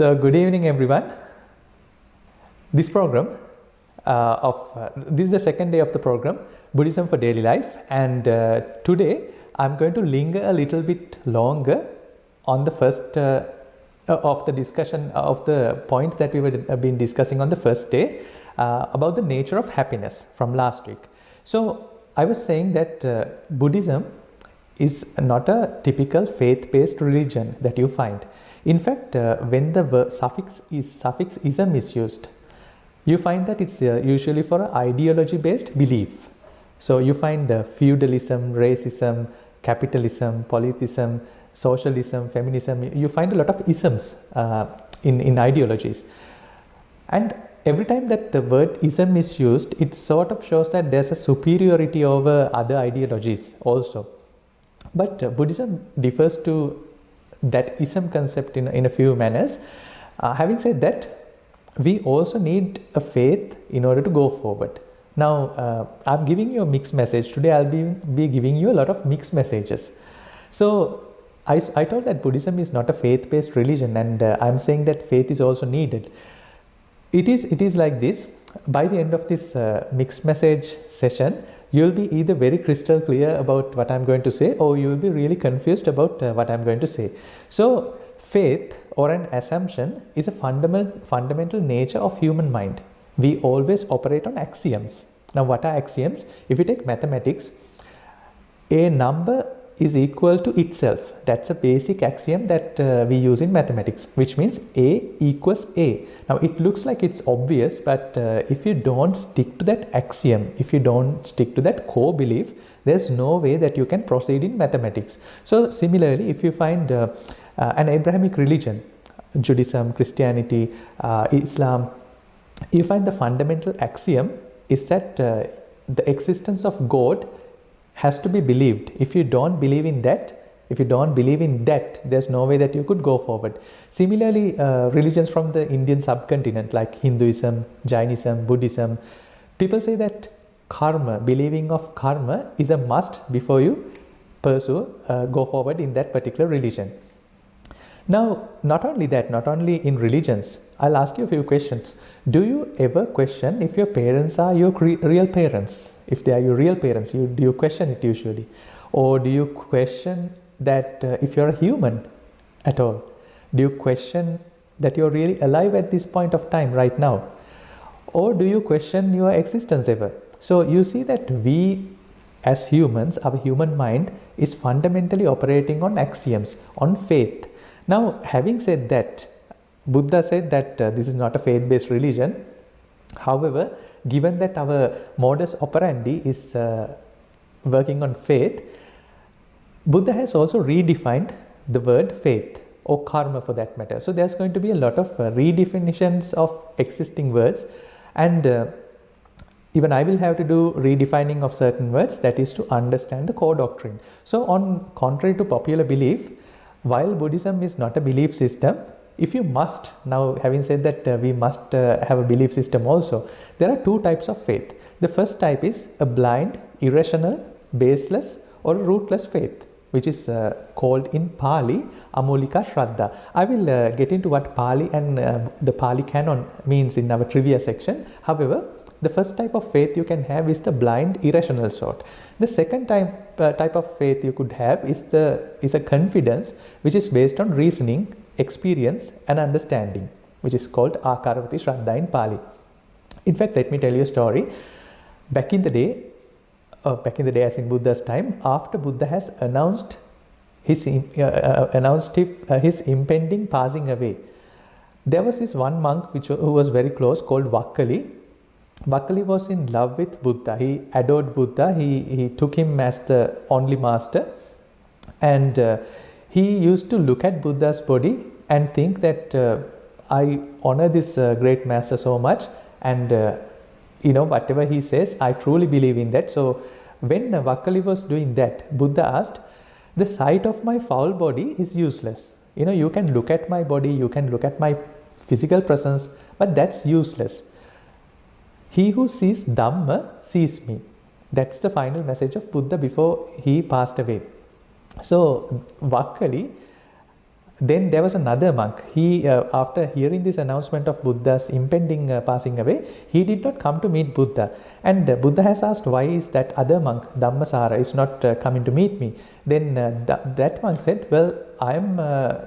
So, good evening, everyone. This program this is the second day of the program, Buddhism for Daily Life, and today I'm going to linger a little bit longer on the first of the discussion of the points that we were been discussing on the first day about the nature of happiness from last week. So, I was saying that Buddhism is not a typical faith-based religion that you find. In fact, when the suffix ism is used, you find that it's usually for an ideology-based belief. So you find feudalism, racism, capitalism, politism, socialism, feminism. You find a lot of isms in ideologies. And every time that the word ism is used, it sort of shows that there's a superiority over other ideologies also. But Buddhism differs to that ism concept in a few manners. Having said that, we also need a faith in order to go forward. Now, I'm giving you a mixed message. Today, I'll be giving you a lot of mixed messages. So, I told that Buddhism is not a faith-based religion, and I'm saying that faith is also needed. It is like this. By the end of this mixed message session, you'll be either very crystal clear about what I'm going to say, or you'll be really confused about what I'm going to say. So, faith or an assumption is a fundamental nature of human mind. We always operate on axioms. Now, what are axioms? If you take mathematics, a number is equal to itself. That's a basic axiom that we use in mathematics, which means A equals A. Now, it looks like it's obvious, but if you don't stick to that axiom, if you don't stick to that core belief, there's no way that you can proceed in mathematics. So, similarly, if you find an Abrahamic religion, Judaism, Christianity, Islam, you find the fundamental axiom is that the existence of God has to be believed. If you don't believe in that, there's no way that you could go forward. Similarly, religions from the Indian subcontinent like Hinduism, Jainism, Buddhism, people say that karma, believing of karma is a must before you go forward in that particular religion. Now, not only in religions, I'll ask you a few questions. Do you ever question if your parents are your real parents? If they are your real parents, do you question it usually? Or do you question that if you're a human at all? Do you question that you're really alive at this point of time right now? Or do you question your existence ever? So you see that we as humans, our human mind is fundamentally operating on axioms, on faith. Now, having said that, Buddha said that this is not a faith-based religion. However, given that our modus operandi is working on faith, Buddha has also redefined the word faith or karma for that matter. So, there's going to be a lot of redefinitions of existing words, and even I will have to do redefining of certain words, that is to understand the core doctrine. So, on contrary to popular belief, while Buddhism is not a belief system, if you must, now having said that we must have a belief system also, there are two types of faith. The first type is a blind, irrational, baseless or rootless faith, which is called in Pali Amolika Shraddha. I will get into what Pali and the Pali canon means in our trivia section. However, the first type of faith you can have is the blind, irrational sort. The second type of faith you could have is a confidence which is based on reasoning, experience and understanding, which is called Akaravati Shraddha in Pali. In fact, let me tell you a story. Back in the day as in Buddha's time, after Buddha has announced his impending passing away, there was this one monk who was very close called Vakkali. Vakkali was in love with Buddha. He adored Buddha. He took him as the only master, and he used to look at Buddha's body and think that I honor this great master so much, and whatever he says, I truly believe in that. So when Vakkali was doing that, Buddha asked, the sight of my foul body is useless. You can look at my body, you can look at my physical presence, but that's useless. He who sees Dhamma sees me. That's the final message of Buddha before he passed away. So Vakkali Then there was another monk. He, after hearing this announcement of Buddha's impending passing away, he did not come to meet Buddha. And Buddha has asked, why is that other monk, Dhammasara, is not coming to meet me? Then that monk said, well, I am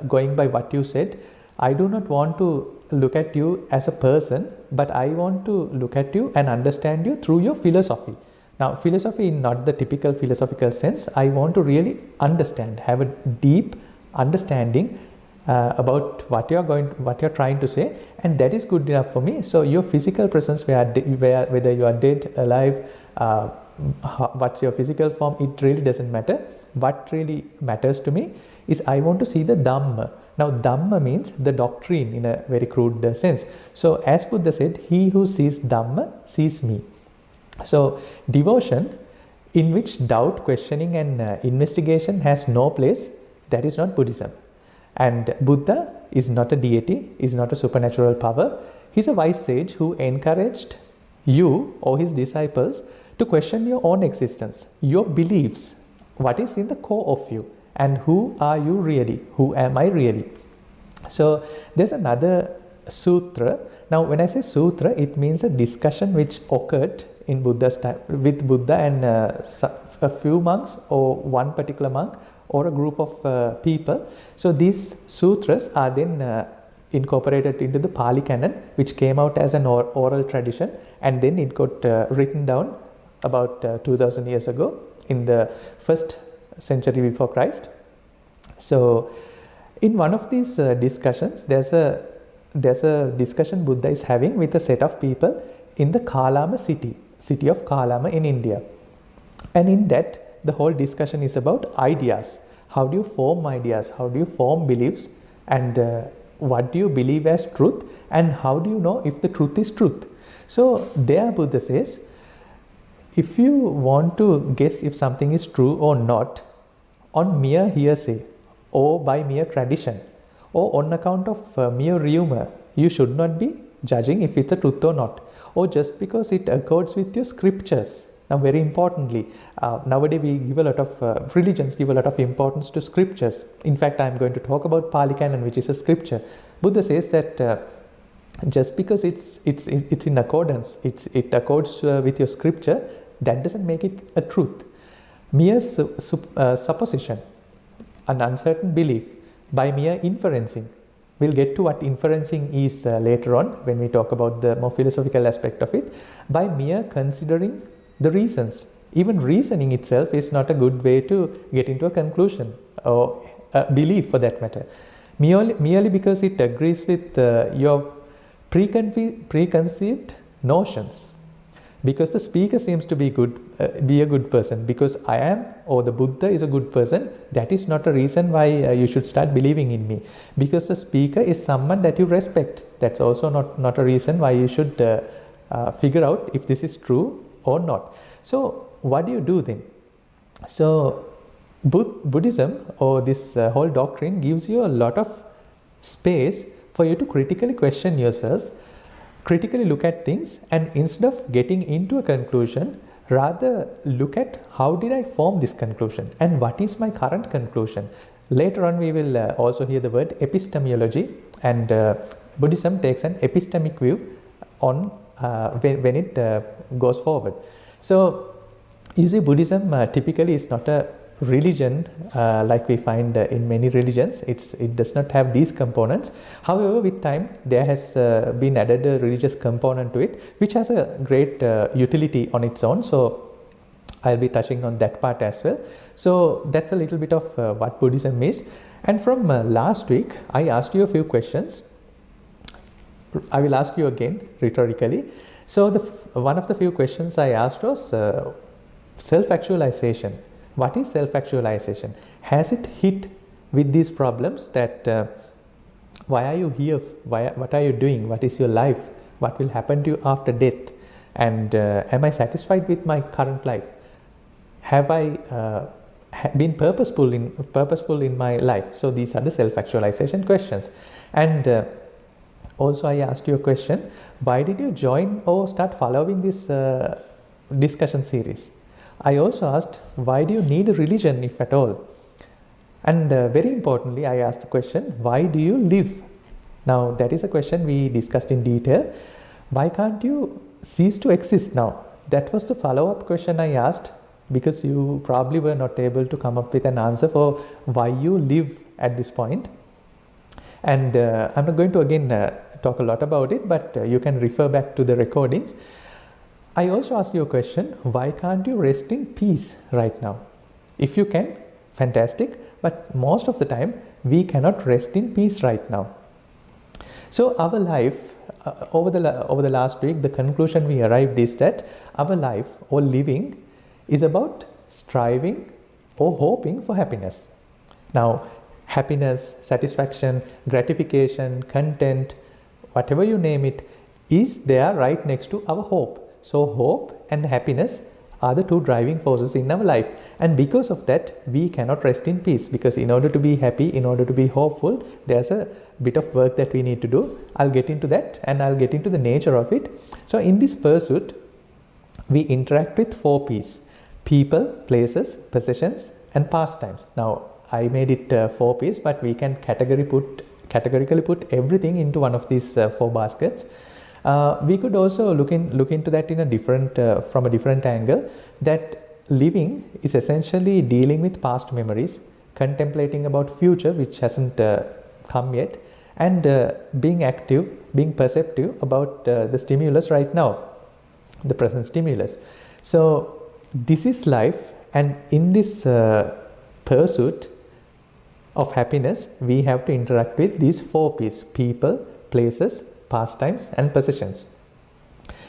going by what you said. I do not want to look at you as a person, but I want to look at you and understand you through your philosophy. Now, philosophy in not the typical philosophical sense. I want to really understand, have a deep understanding about what you're trying to say, and that is good enough for me. So your physical presence, whether you are dead, alive, what's your physical form, it really doesn't matter. What really matters to me is I want to see the Dhamma. Now, Dhamma means the doctrine in a very crude sense. So as Buddha said, he who sees Dhamma sees me. So devotion in which doubt, questioning and investigation has no place, that is not Buddhism. And Buddha is not a deity, is not a supernatural power. He's a wise sage who encouraged you or his disciples to question your own existence, your beliefs, what is in the core of you, and who are you really, who am I really. So there's another sutra. Now when I say sutra, it means a discussion which occurred in Buddha's time with Buddha and a few monks, or one particular monk, or a group of people. So these sutras are then incorporated into the Pali canon, which came out as an oral tradition, and then it got written down about 2000 years ago in the 1st century before Christ. So in one of these discussions, there's a discussion Buddha is having with a set of people in the Kalama city of Kalama in India. And in that, the whole discussion is about ideas. How do you form ideas? How do you form beliefs? And what do you believe as truth? And how do you know if the truth is truth? So there Buddha says, if you want to guess if something is true or not on mere hearsay, or by mere tradition, or on account of mere rumor, you should not be judging if it's a truth or not, or just because it accords with your scriptures. Now, very importantly, nowadays we give a lot of religions give a lot of importance to scriptures. In fact, I'm going to talk about Pali Canon, which is a scripture. Buddha says that just because it's in accordance, it accords with your scripture, that doesn't make it a truth. Mere supposition, an uncertain belief, by mere inferencing. We'll get to what inferencing is later on when we talk about the more philosophical aspect of it. By mere considering the reasons. Even reasoning itself is not a good way to get into a conclusion or a belief for that matter. Merely because it agrees with your preconceived notions. Because the speaker seems to be a good person, because I am, or the Buddha is a good person, that is not a reason why you should start believing in me. Because the speaker is someone that you respect, that's also not a reason why you should figure out if this is true or not. So what do you do then? So Buddhism, or this whole doctrine, gives you a lot of space for you to critically question yourself, critically look at things, and instead of getting into a conclusion, rather look at how did I form this conclusion and what is my current conclusion. Later on we will also hear the word epistemology, and Buddhism takes an epistemic view on when it goes forward. So you see, Buddhism typically is not a religion like we find in many religions. It does not have these components. However, with time there has been added a religious component to it, which has a great utility on its own. So I'll be touching on that part as well. So that's a little bit of what Buddhism is. And from last week I asked you a few questions. I will ask you again rhetorically. So one of the few questions I asked was self-actualization. What is self-actualization? Has it hit with these problems that why are you here? What are you doing? What is your life? What will happen to you after death? And am I satisfied with my current life? Have I been purposeful in my life? So these are the self-actualization questions. And also I asked you a question, why did you join or start following this discussion series? I also asked, why do you need a religion if at all? And very importantly, I asked the question, why do you live? Now, that is a question we discussed in detail. Why can't you cease to exist now? That was the follow-up question I asked, because you probably were not able to come up with an answer for why you live at this point. And I'm not going to again talk a lot about it, but you can refer back to the recordings. I also asked you a question, why can't you rest in peace right now? If you can, fantastic, but most of the time we cannot rest in peace right now. So our life, over the last week, the conclusion we arrived is that our life or living is about striving or hoping for happiness. Now, happiness, satisfaction, gratification, content, whatever you name it, is there right next to our hope. So hope and happiness are the two driving forces in our life, and because of that we cannot rest in peace, because in order to be happy, in order to be hopeful, there's a bit of work that we need to do. I'll get into that, and I'll get into the nature of it. So in this pursuit we interact with 4 P's: people, places, possessions and pastimes. Now I made it 4 P's, but we can categorically put everything into one of these 4 baskets. We could also look into that in a different from a different angle, that living is essentially dealing with past memories, contemplating about future which hasn't come yet, and being active, being perceptive about the stimulus right now, the present stimulus. So this is life, and in this pursuit of happiness we have to interact with these 4 P's: people, places, pastimes and possessions.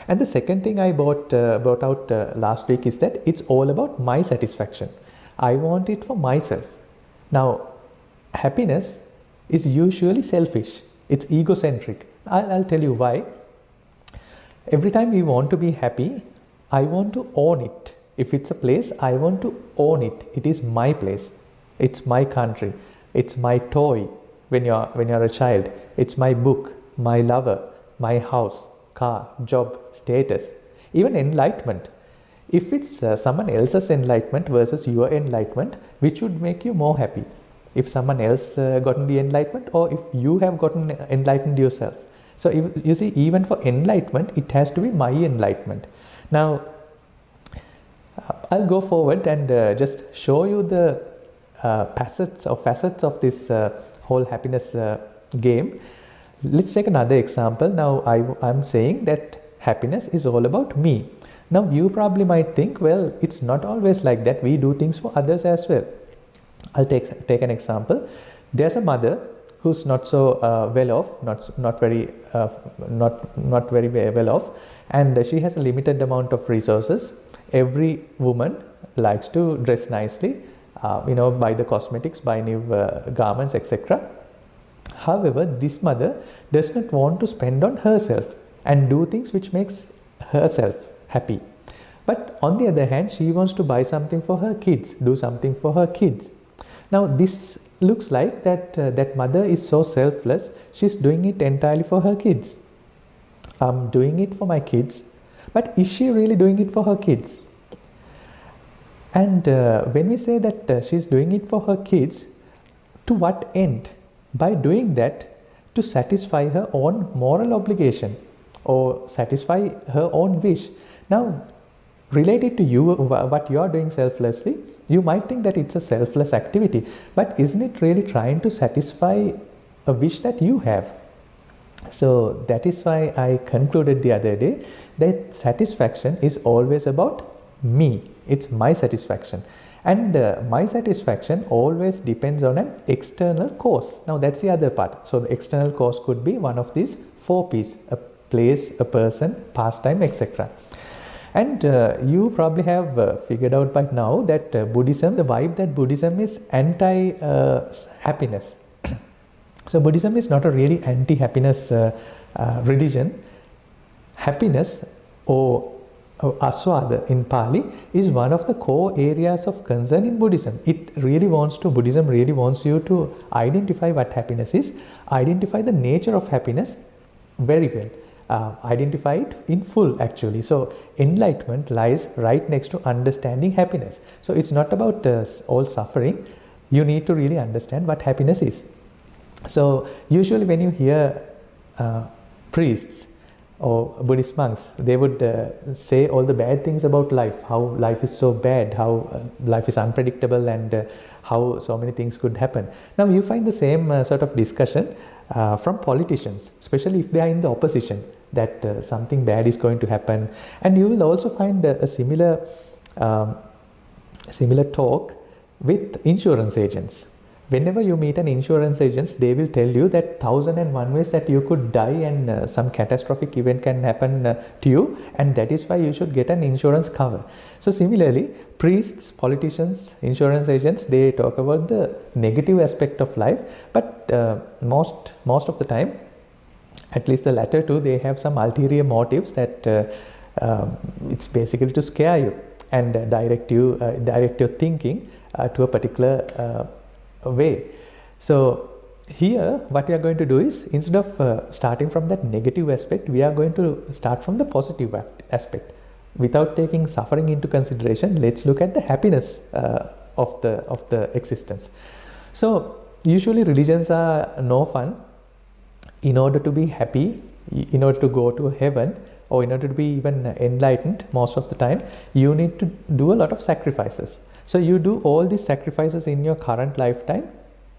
And the second thing I brought out last week is that it's all about my satisfaction. I want it for myself. Now, happiness is usually selfish. It's egocentric. I'll tell you why. Every time we want to be happy, I want to own it. If it's a place, I want to own it. It is my place. It's my country. It's my toy when you're a child. It's my book, my lover, my house, car, job, status, even enlightenment. If it's someone else's enlightenment versus your enlightenment, which would make you more happy? If someone else gotten the enlightenment, or if you have gotten enlightened yourself? So you see, even for enlightenment, it has to be my enlightenment. Now, I'll go forward and just show you the facets of this whole happiness game. Let's take another example. Now I'm saying that happiness is all about me. Now you probably might think, well, it's not always like that. We do things for others as well. I'll take an example. There's a mother who's not so well off, not very well off, and she has a limited amount of resources. Every woman likes to dress nicely, buy the cosmetics, buy new garments, etc. However, this mother does not want to spend on herself and do things which makes herself happy. But on the other hand, she wants to buy something for her kids, do something for her kids. Now this looks like that mother is so selfless. She's doing it entirely for her kids. I'm doing it for my kids, but is she really doing it for her kids? And when we say that she's doing it for her kids, to what end? By doing that, to satisfy her own moral obligation or satisfy her own wish. Now, related to you, what you are doing selflessly, you might think that it's a selfless activity, but isn't it really trying to satisfy a wish that you have? So that is why I concluded the other day that satisfaction is always about me. It's my satisfaction. And my satisfaction always depends on an external cause. Now that's the other part. So the external cause could be one of these 4 P's: a place, a person, pastime, etc. And you probably have figured out by now that Buddhism, the vibe that Buddhism is anti-happiness. So Buddhism is not a really anti-happiness religion. Happiness, or aswada in Pali, is one of the core areas of concern in Buddhism. Buddhism really wants you to identify what happiness is, identify the nature of happiness very well. Identify it in full actually. So enlightenment lies right next to understanding happiness. So it's not about all suffering. you need to really understand what happiness is. So usually when you hear priests or Buddhist monks, they would say all the bad things about life, how life is so bad, how life is unpredictable, and how so many things could happen. Now you find the same sort of discussion from politicians, especially if they are in the opposition, that something bad is going to happen. And you will also find a similar talk with insurance agents. Whenever you meet an insurance agent, they will tell you that 1001 ways that you could die and some catastrophic event can happen to you, and that is why you should get an insurance cover. So similarly, priests, politicians, insurance agents, they talk about the negative aspect of life, but most of the time, at least the latter two, they have some ulterior motives that it's basically to scare you and direct your thinking to a particular way. So here what we are going to do is, instead of starting from that negative aspect, we are going to start from the positive aspect. Without taking suffering into consideration, let's look at the happiness of the existence. So usually religions are no fun. In order to be happy, in order to go to heaven, or in order to be even enlightened, most of the time you need to do a lot of sacrifices. So you do all these sacrifices in your current lifetime,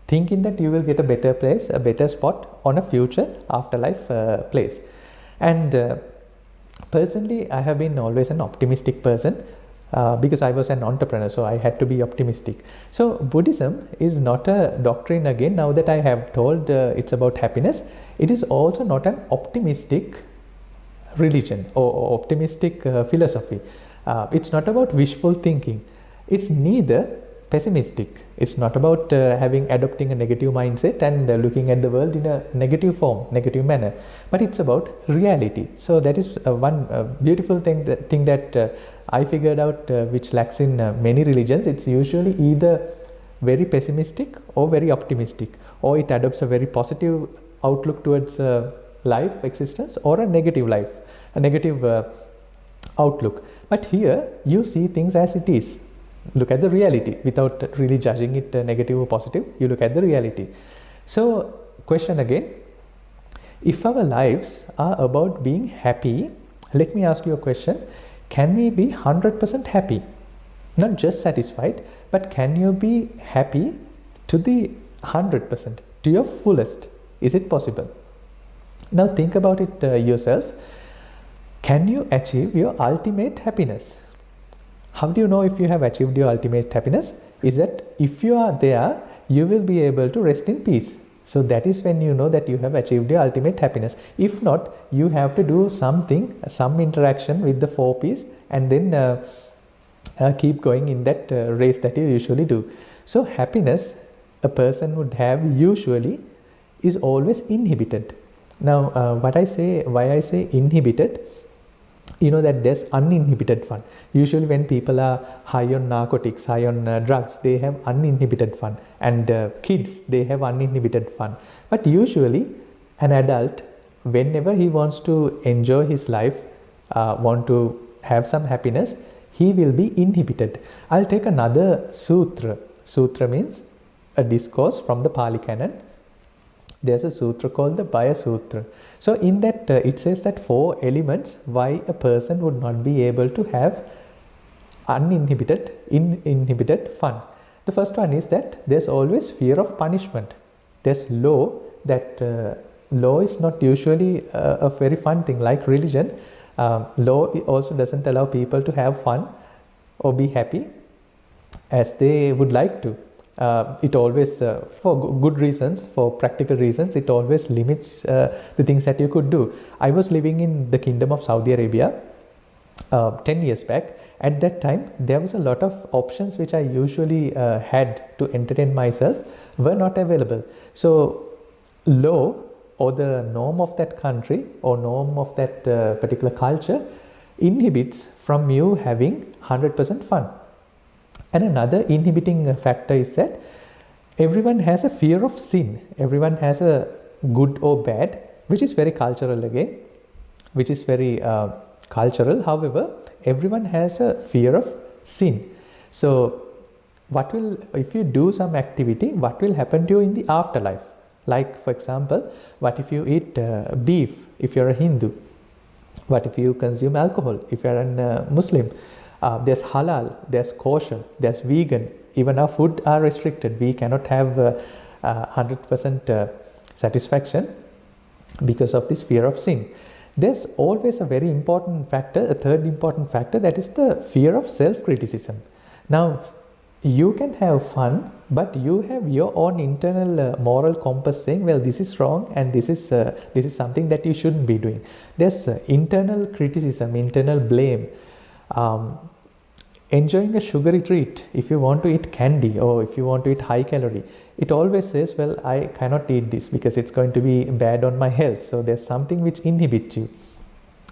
thinking that you will get a better place, a better spot on a future afterlife place. And personally, I have been always an optimistic person because I was an entrepreneur, so I had to be optimistic. So Buddhism is not a doctrine again. Now that I have told it's about happiness, it is also not an optimistic religion or optimistic philosophy. It's not about wishful thinking. It's neither pessimistic. It's not about adopting a negative mindset and looking at the world in a negative form, negative manner, but it's about reality. So that is one beautiful thing that I figured out, which lacks in many religions. It's usually either very pessimistic or very optimistic, or it adopts a very positive outlook towards life, existence, or a negative outlook. But here you see things as it is. Look at the reality without really judging it negative or positive. You look at the reality. So question again, if our lives are about being happy, let me ask you a question. Can we be 100% happy? Not just satisfied, but can you be happy to the 100%, to your fullest? Is it possible? Now think about it yourself. Can you achieve your ultimate happiness? How do you know if you have achieved your ultimate happiness? Is that if you are there, you will be able to rest in peace. So that is when you know that you have achieved your ultimate happiness. If not, you have to do something, some interaction with the 4 P's, and then keep going in that race that you usually do. So happiness a person would have usually is always inhibited. Now why I say inhibited, you know that there's uninhibited fun. Usually when people are high on narcotics, high on drugs, they have uninhibited fun, and kids, they have uninhibited fun. But usually an adult, whenever he wants to enjoy his life, want to have some happiness, he will be inhibited. I'll take another sutra. Sutra means a discourse from the Pali Canon. There's a sutra called the Bhaya Sutra. So in that it says that 4 elements why a person would not be able to have uninhibited fun. The first one is that there's always fear of punishment. There's law, that law is not usually a very fun thing. Like religion, law also doesn't allow people to have fun or be happy as they would like to. It always, for good reasons, for practical reasons, it always limits the things that you could do. I was living in the Kingdom of Saudi Arabia 10 years back. At that time, there was a lot of options which I usually had to entertain myself were not available. So law or the norm of that country or norm of that particular culture inhibits from you having 100% fun. And another inhibiting factor is that everyone has a fear of sin. Everyone has a good or bad, which is very cultural again, which is very cultural. However, everyone has a fear of sin. So if you do some activity, what will happen to you in the afterlife? Like, for example, what if you eat beef if you're a Hindu? What if you consume alcohol if you're a Muslim? There's halal, there's kosher, there's vegan. Even our food are restricted. We cannot have 100% satisfaction because of this fear of sin. There's always a very important factor, a third important factor, that is the fear of self-criticism. Now, you can have fun, but you have your own internal moral compass saying, well, this is wrong and this is something that you shouldn't be doing. There's internal criticism, internal blame. Enjoying a sugary treat, if you want to eat candy or if you want to eat high calorie, it always says, well, I cannot eat this because it's going to be bad on my health. So there's something which inhibits you.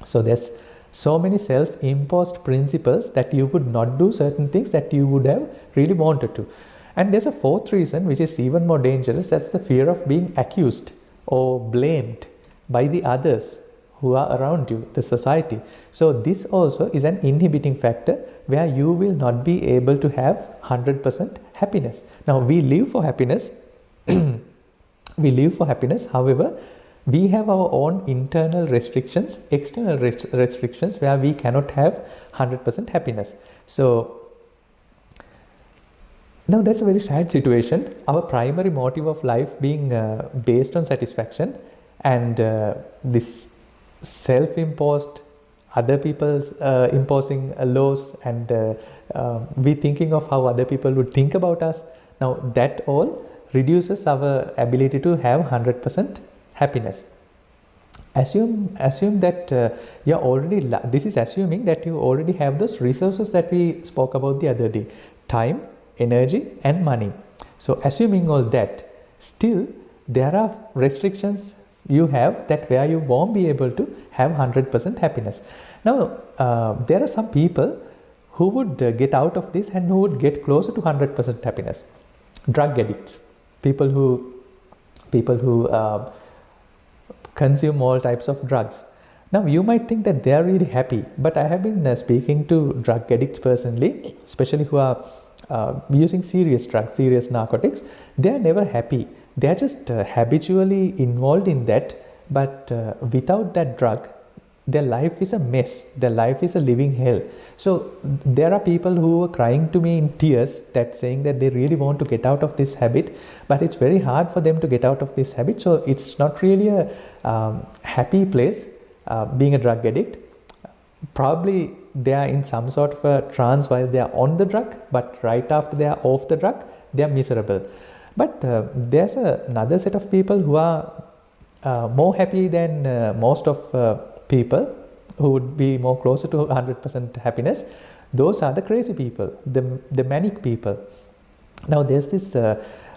So there's so many self-imposed principles that you would not do certain things that you would have really wanted to. And there's a fourth reason which is even more dangerous. That's the fear of being accused or blamed by the others who are around you, the society. So this also is an inhibiting factor where you will not be able to have 100% happiness. Now, we live for happiness. We live for happiness. However, we have our own internal restrictions, external restrictions where we cannot have 100% happiness. So now that's a very sad situation. Our primary motive of life being based on satisfaction, and this self-imposed, other people's imposing laws, and we thinking of how other people would think about us. Now that all reduces our ability to have 100% happiness. Assume that you're already, this is assuming that you already have those resources that we spoke about the other day: time, energy and money. So assuming all that, still there are restrictions you have that where you won't be able to have 100% happiness. Now there are some people who would get out of this and who would get closer to 100% happiness. Drug addicts, people who consume all types of drugs. Now you might think that they are really happy, but I have been speaking to drug addicts personally, especially who are using serious drugs, serious narcotics. They are never happy. They are just habitually involved in that, but without that drug, their life is a mess. Their life is a living hell. So there are people who are crying to me in tears, that saying that they really want to get out of this habit, but it's very hard for them to get out of this habit. So it's not really a happy place being a drug addict. Probably they are in some sort of a trance while they are on the drug, but right after they are off the drug, they are miserable. But there's another set of people who are more happy than most of people who would be more closer to 100% happiness. Those are the crazy people, the manic people. Now there's this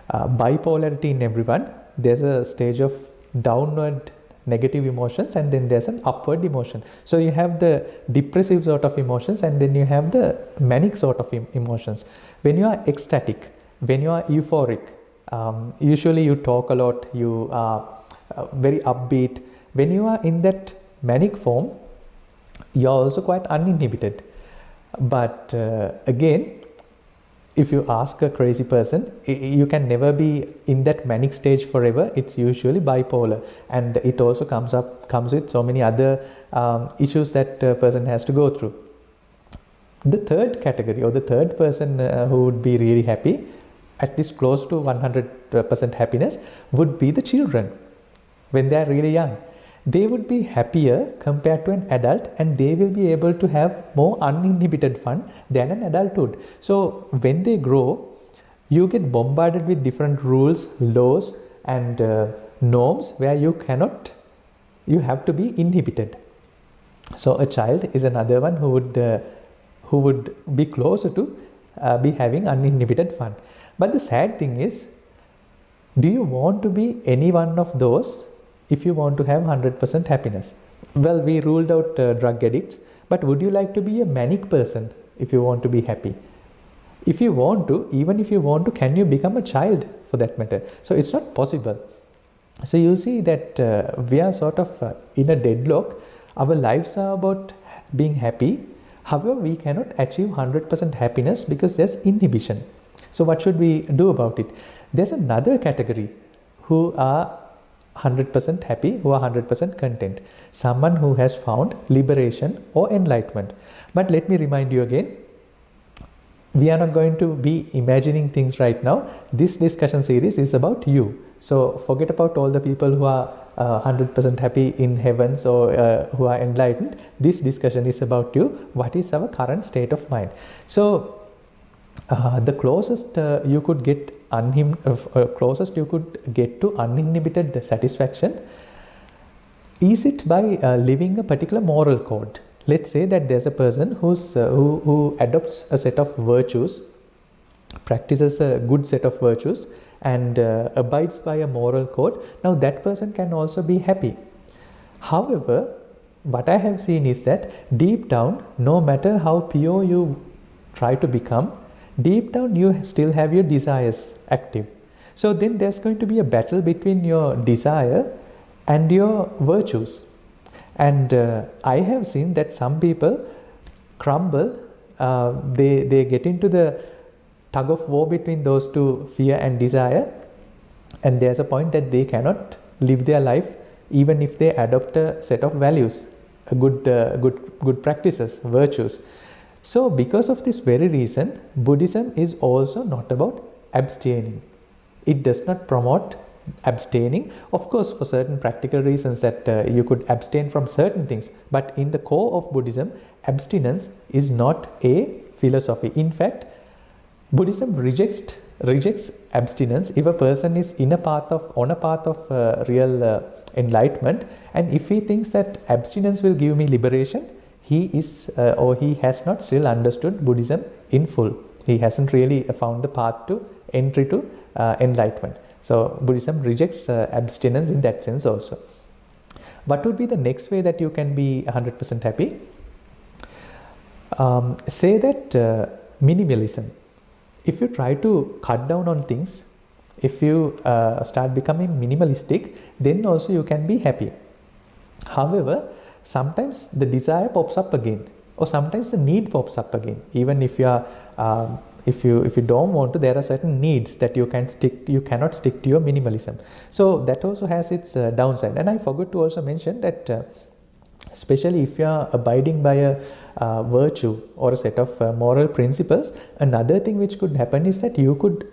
bipolarity in everyone. There's a stage of downward negative emotions, and then there's an upward emotion. So you have the depressive sort of emotions, and then you have the manic sort of emotions. When you are ecstatic, when you are euphoric, usually you talk a lot, you are very upbeat. When you are in that manic form, you are also quite uninhibited. But again, if you ask a crazy person, you can never be in that manic stage forever. It's usually bipolar, and it also comes with so many other issues that a person has to go through. The third category, or the third person who would be really happy, at least close to 100% happiness, would be the children. When they are really young, they would be happier compared to an adult, and they will be able to have more uninhibited fun than an adulthood. So when they grow, you get bombarded with different rules, laws and norms where you have to be inhibited. So a child is another one who would be closer to be having uninhibited fun. But the sad thing is, do you want to be any one of those if you want to have 100% happiness? Well, we ruled out drug addicts, but would you like to be a manic person if you want to be happy? If you want to, even if you want to, can you become a child for that matter? So it's not possible. So you see that we are sort of in a deadlock. Our lives are about being happy. However, we cannot achieve 100% happiness because there's inhibition. So what should we do about it? There's another category who are 100% happy, who are 100% content. Someone who has found liberation or enlightenment. But let me remind you again, we are not going to be imagining things right now. This discussion series is about you. So forget about all the people who are 100% happy in heavens or who are enlightened. This discussion is about you. What is our current state of mind? So the closest you could get to uninhibited satisfaction, is it by living a particular moral code. Let's say that there's a person who adopts a set of virtues, practices a good set of virtues, and abides by a moral code. Now that person can also be happy. However, what I have seen is that deep down, no matter how pure you try to become, deep down you still have your desires active. So then there's going to be a battle between your desire and your virtues. And I have seen that some people crumble, they get into the tug of war between those two, fear and desire, and there's a point that they cannot live their life even if they adopt a set of values, good practices, virtues. So because of this very reason, Buddhism is also not about abstaining. It does not promote abstaining. Of course, for certain practical reasons that you could abstain from certain things, but in the core of Buddhism, abstinence is not a philosophy. In fact, Buddhism rejects abstinence if a person is on a path of real enlightenment, and if he thinks that abstinence will give me liberation, he is or he has not still understood Buddhism in full. He hasn't really found the path to entry to enlightenment. So Buddhism rejects abstinence in that sense also. What would be the next way that you can be 100% happy? Say that minimalism. If you try to cut down on things, if you start becoming minimalistic, then also you can be happy. However, sometimes the desire pops up again, or sometimes the need pops up again. Even if you are if you don't want to, there are certain needs that you cannot stick to your minimalism. So that also has its downside. And I forgot to also mention that especially if you are abiding by a virtue or a set of moral principles, another thing which could happen is that you could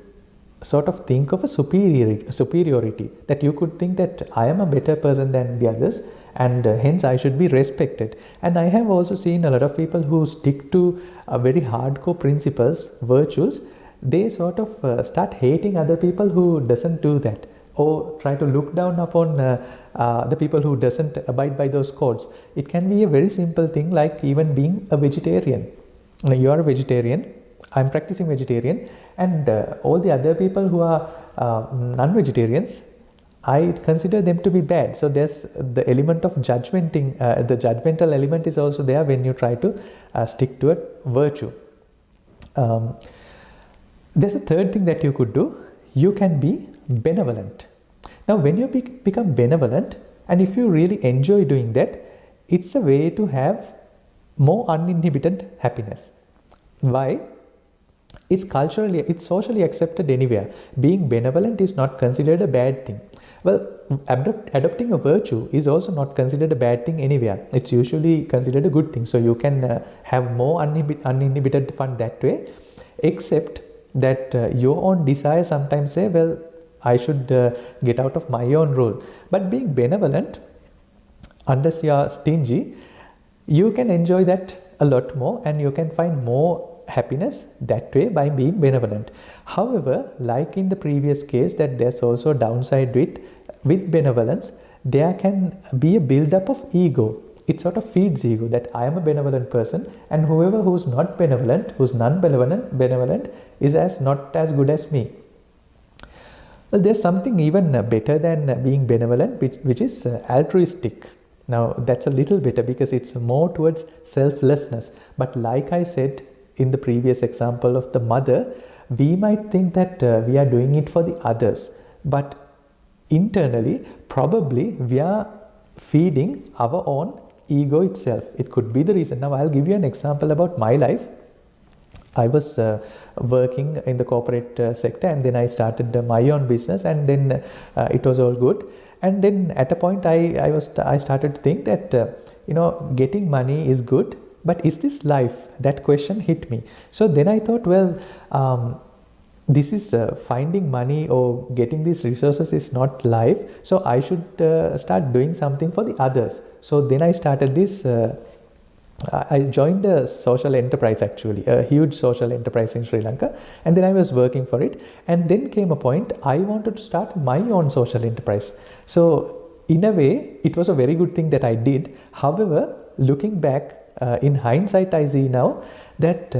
sort of think of a superiority, that you could think that I am a better person than the others, and hence I should be respected. And I have also seen a lot of people who stick to very hardcore principles, virtues. They sort of start hating other people who doesn't do that, or try to look down upon the people who doesn't abide by those codes. It can be a very simple thing, like even being a vegetarian. You are a vegetarian, I'm practicing vegetarian, and all the other people who are non-vegetarians, I consider them to be bad. So there's the element of judgmenting, the judgmental element is also there when you try to stick to a virtue. There's a third thing that you could do. You can be benevolent. Now when you become benevolent, and if you really enjoy doing that, it's a way to have more uninhibited happiness. Why? It's socially accepted anywhere. Being benevolent is not considered a bad thing. Well, adopting a virtue is also not considered a bad thing anywhere. It's usually considered a good thing. So you can have more uninhibited fun that way, except that your own desire sometimes say, well, I should get out of my own role. But being benevolent, unless you are stingy, you can enjoy that a lot more, and you can find more happiness that way by being benevolent. However, like in the previous case, that there's also a downside with benevolence. There can be a build-up of ego. It sort of feeds ego, that I am a benevolent person, and whoever who's not benevolent, who's non-benevolent, is not as good as me. Well, there's something even better than being benevolent, which is altruistic. Now that's a little better because it's more towards selflessness. But like I said in the previous example of the mother, we might think that we are doing it for the others, but internally probably we are feeding our own ego itself. It could be the reason. Now I'll give you an example about my life. I was working in the corporate sector, and then I started my own business, and then it was all good. And then at a point I started to think that getting money is good, but is this life? That question hit me. So then I thought, well, this is finding money or getting these resources is not life, so I should start doing something for the others. So then I started this I joined a social enterprise, actually a huge social enterprise in Sri Lanka, and then I was working for it, and then came a point I wanted to start my own social enterprise. So in a way it was a very good thing that I did. However, looking back in hindsight, I see now that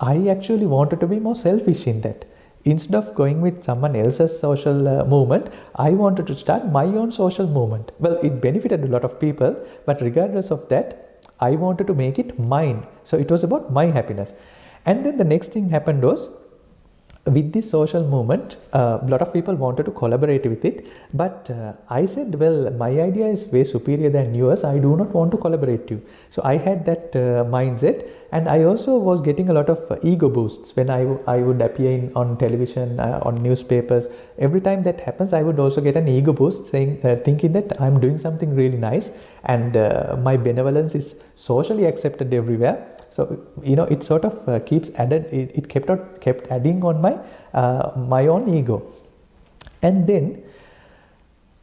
I actually wanted to be more selfish in that. Instead of going with someone else's social movement, I wanted to start my own social movement. Well, it benefited a lot of people, but regardless of that, I wanted to make it mine. So it was about my happiness. And then the next thing happened was, with this social movement, a lot of people wanted to collaborate with it, but I said, well, my idea is way superior than yours, I do not want to collaborate you. So I had that mindset, and I also was getting a lot of ego boosts when I would appear on television, on newspapers. Every time that happens, I would also get an ego boost, saying, thinking that I'm doing something really nice, and my benevolence is socially accepted everywhere. So it sort of keeps added. It kept adding on my my own ego. And then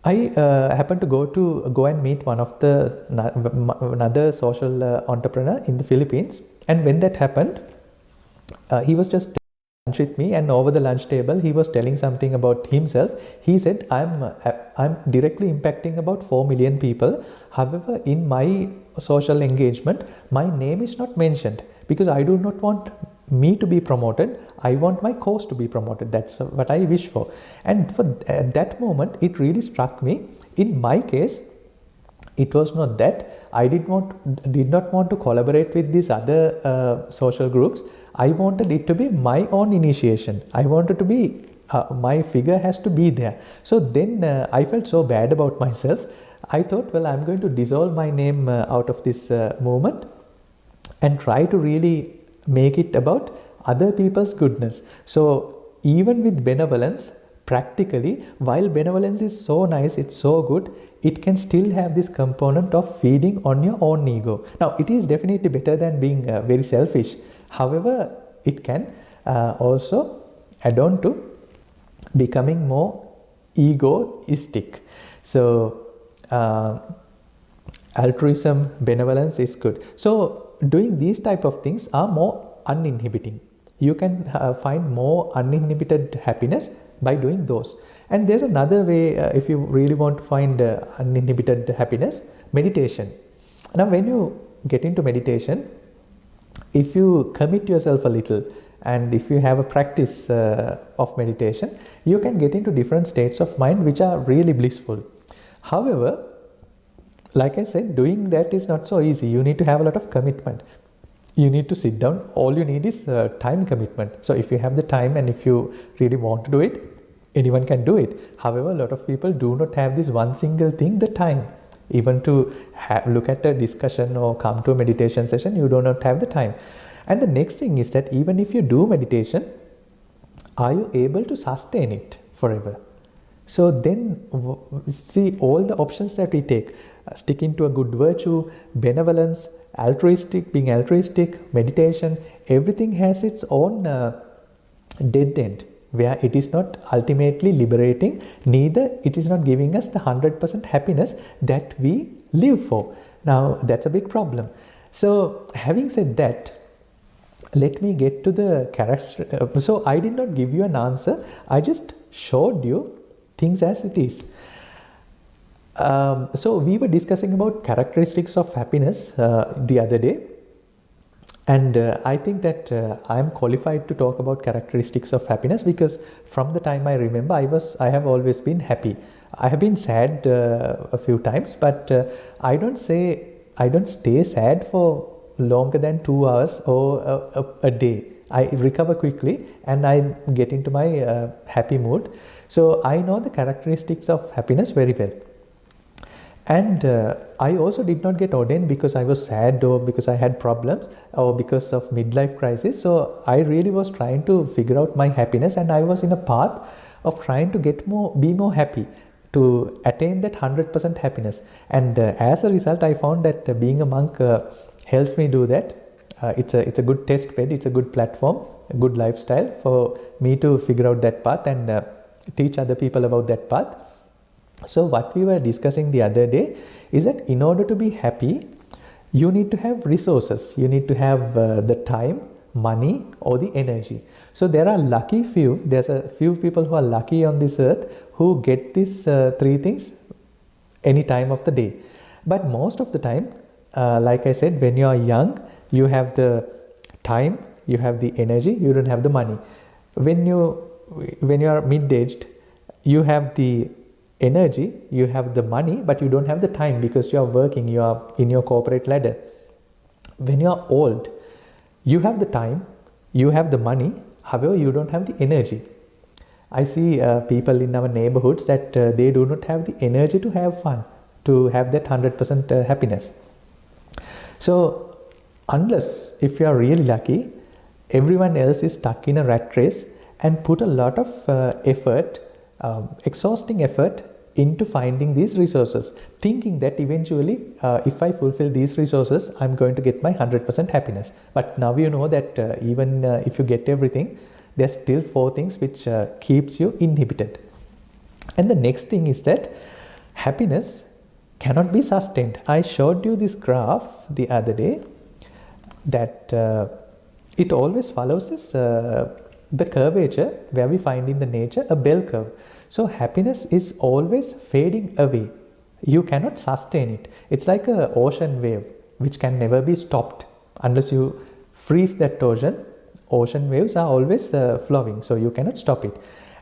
I happened to go and meet one of the another social entrepreneur in the Philippines. And when that happened, he was just lunch with me, and over the lunch table he was telling something about himself. He said, I'm directly impacting about 4 million people. However, in my social engagement, my name is not mentioned, because I do not want me to be promoted. I want my cause to be promoted. That's what I wish for. And at that moment, it really struck me. In my case, it was not that. I did not want to collaborate with these other social groups. I wanted it to be my own initiation. I wanted to be, my figure has to be there. So then I felt so bad about myself. I thought, well, I'm going to dissolve my name out of this movement and try to really make it about other people's goodness. So even with benevolence, practically, while benevolence is so nice, it's so good, it can still have this component of feeding on your own ego. Now, it is definitely better than being very selfish. However, it can also add on to becoming more egoistic. So altruism, benevolence is good. So doing these type of things are more uninhibiting. You can find more uninhibited happiness by doing those. And there's another way, if you really want to find uninhibited happiness, meditation. Now, when you get into meditation, if you commit yourself a little, and if you have a practice of meditation, you can get into different states of mind which are really blissful. However, like I said, doing that is not so easy. You need to have a lot of commitment. You need to sit down. All you need is time commitment. So if you have the time, and if you really want to do it, anyone can do it. However, a lot of people do not have this one single thing, the time. Even to look at a discussion or come to a meditation session, you do not have the time. And the next thing is that even if you do meditation, are you able to sustain it forever? So then see all the options that we take, sticking to a good virtue, benevolence, being altruistic, meditation, everything has its own dead end, where it is not ultimately liberating, neither it is not giving us the 100% happiness that we live for. Now, that's a big problem. So having said that, let me get to the character. So I did not give you an answer. I just showed you things as it is. So we were discussing about characteristics of happiness the other day. And I think that I am qualified to talk about characteristics of happiness, because from the time I remember, I have always been happy. I have been sad a few times, but I don't stay sad for longer than 2 hours or a day. I recover quickly and I get into my happy mood. So I know the characteristics of happiness very well. And I also did not get ordained because I was sad or because I had problems or because of midlife crisis. So I really was trying to figure out my happiness, and I was in a path of trying to be more happy, to attain that 100% happiness. And as a result, I found that being a monk helped me do that. It's a good test bed, it's a good platform, a good lifestyle for me to figure out that path and teach other people about that path. So what we were discussing the other day is that in order to be happy, you need to have resources. You need to have the time, money, or the energy. So there are there's a few people who are lucky on this earth who get these three things any time of the day. But most of the time, like I said, when you are young, you have the time, you have the energy, you don't have the money. When you are mid-aged, you have the energy, you have the money, but you don't have the time because you are working, you are in your corporate ladder. When you are old, you have the time, you have the money, however you don't have the energy. I see people in our neighborhoods that they do not have the energy to have fun, to have that 100% happiness. So if you are really lucky, everyone else is stuck in a rat race and put a lot of effort, exhausting effort into finding these resources, thinking that eventually if I fulfill these resources, I'm going to get my 100% happiness. But now you know that even if you get everything, there's still 4 things which keeps you inhibited. And the next thing is that happiness cannot be sustained. I showed you this graph the other day that it always follows this the curvature where we find in the nature a bell curve. So happiness is always fading away. You cannot sustain it. It's like an ocean wave which can never be stopped unless you freeze that ocean. Ocean waves are always flowing, so you cannot stop it.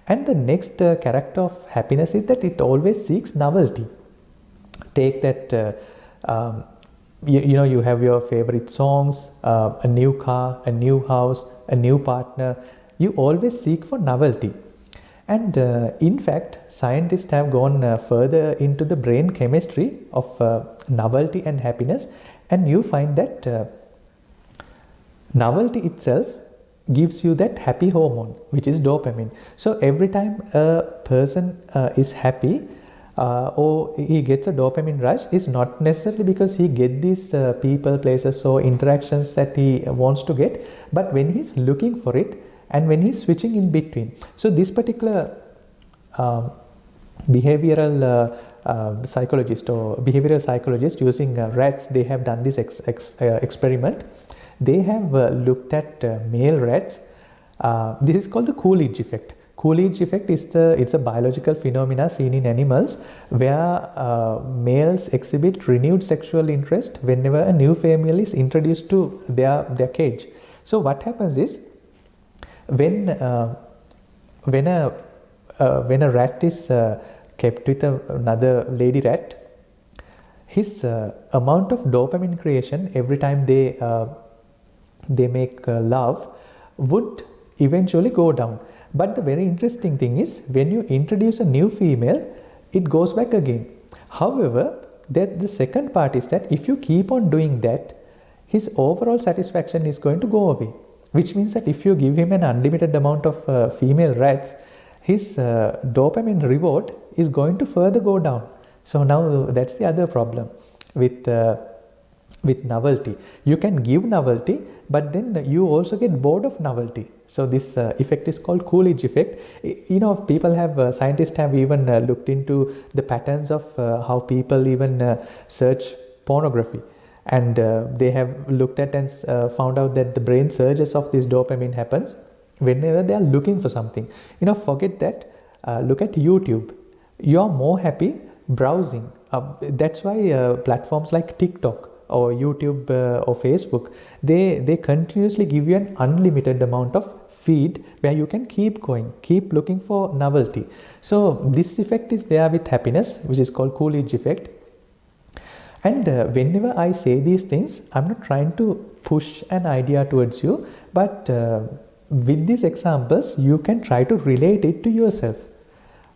And the next character of happiness is that it always seeks novelty. Take that you have your favorite songs, a new car, a new house, a new partner. You always seek for novelty. And in fact, scientists have gone further into the brain chemistry of novelty and happiness, and you find that novelty itself gives you that happy hormone, which is dopamine. So every time a person is happy or he gets a dopamine rush, is not necessarily because he gets these people, places or interactions that he wants to get, but when he's looking for it and when he's switching in between. So this particular behavioral psychologist or behavioral psychologist using rats, they have done this experiment. They have looked at male rats. This is called the Coolidge effect. Coolidge effect is it's a biological phenomena seen in animals where males exhibit renewed sexual interest whenever a new female is introduced to their cage. So what happens is when a rat is kept with another lady rat, his amount of dopamine creation every time they make love would eventually go down. But the very interesting thing is when you introduce a new female, it goes back again. However, the second part is that if you keep on doing that, his overall satisfaction is going to go away, which means that if you give him an unlimited amount of female rats, his dopamine reward is going to further go down. So now that's the other problem with novelty. You can give novelty, but then you also get bored of novelty. So this effect is called Coolidge effect. Scientists have even looked into the patterns of how people even search pornography, and they have looked at and found out that the brain surges of this dopamine happens whenever they are looking for something. Forget that. Look at YouTube. You are more happy browsing. That's why platforms like TikTok or YouTube or Facebook, they continuously give you an unlimited amount of feed where you can keep going, keep looking for novelty. So this effect is there with happiness, which is called Coolidge effect. And whenever I say these things, I'm not trying to push an idea towards you, but with these examples, you can try to relate it to yourself.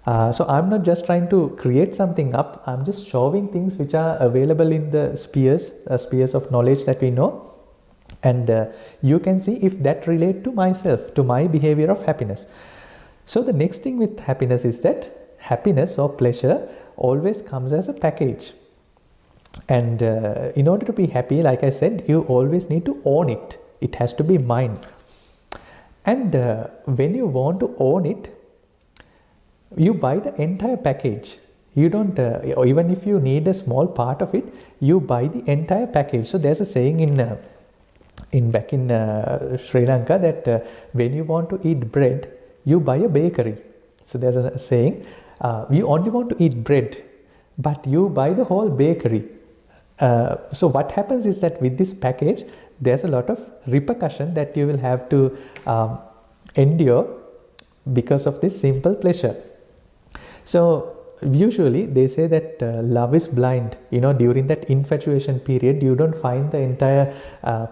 So I'm not just trying to create something up, I'm just showing things which are available in the spheres of knowledge that we know, and you can see if that relate to myself, to my behavior of happiness. So the next thing with happiness is that happiness or pleasure always comes as a package, and in order to be happy, like I said, you always need to own it. It has to be mine. And when you want to own it, you buy the entire package. You don't, or even if you need a small part of it, you buy the entire package. So there's a saying back in Sri Lanka that when you want to eat bread, you buy a bakery. So there's a saying, you only want to eat bread, but you buy the whole bakery. So what happens is that with this package, there's a lot of repercussion that you will have to endure because of this simple pleasure. So usually they say that love is blind. During that infatuation period, you don't find the entire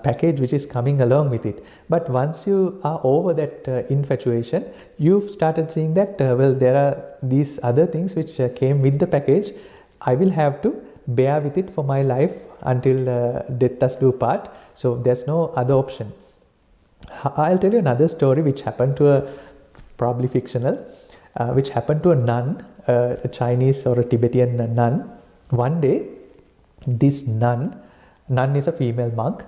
package which is coming along with it. But once you are over that infatuation, you've started seeing that well, there are these other things which came with the package. I will have to bear with it for my life until death us do part. So there's no other option. I'll tell you another story which happened to probably fictional, which happened to a nun, a Chinese or a Tibetan nun. One day, this nun is a female monk,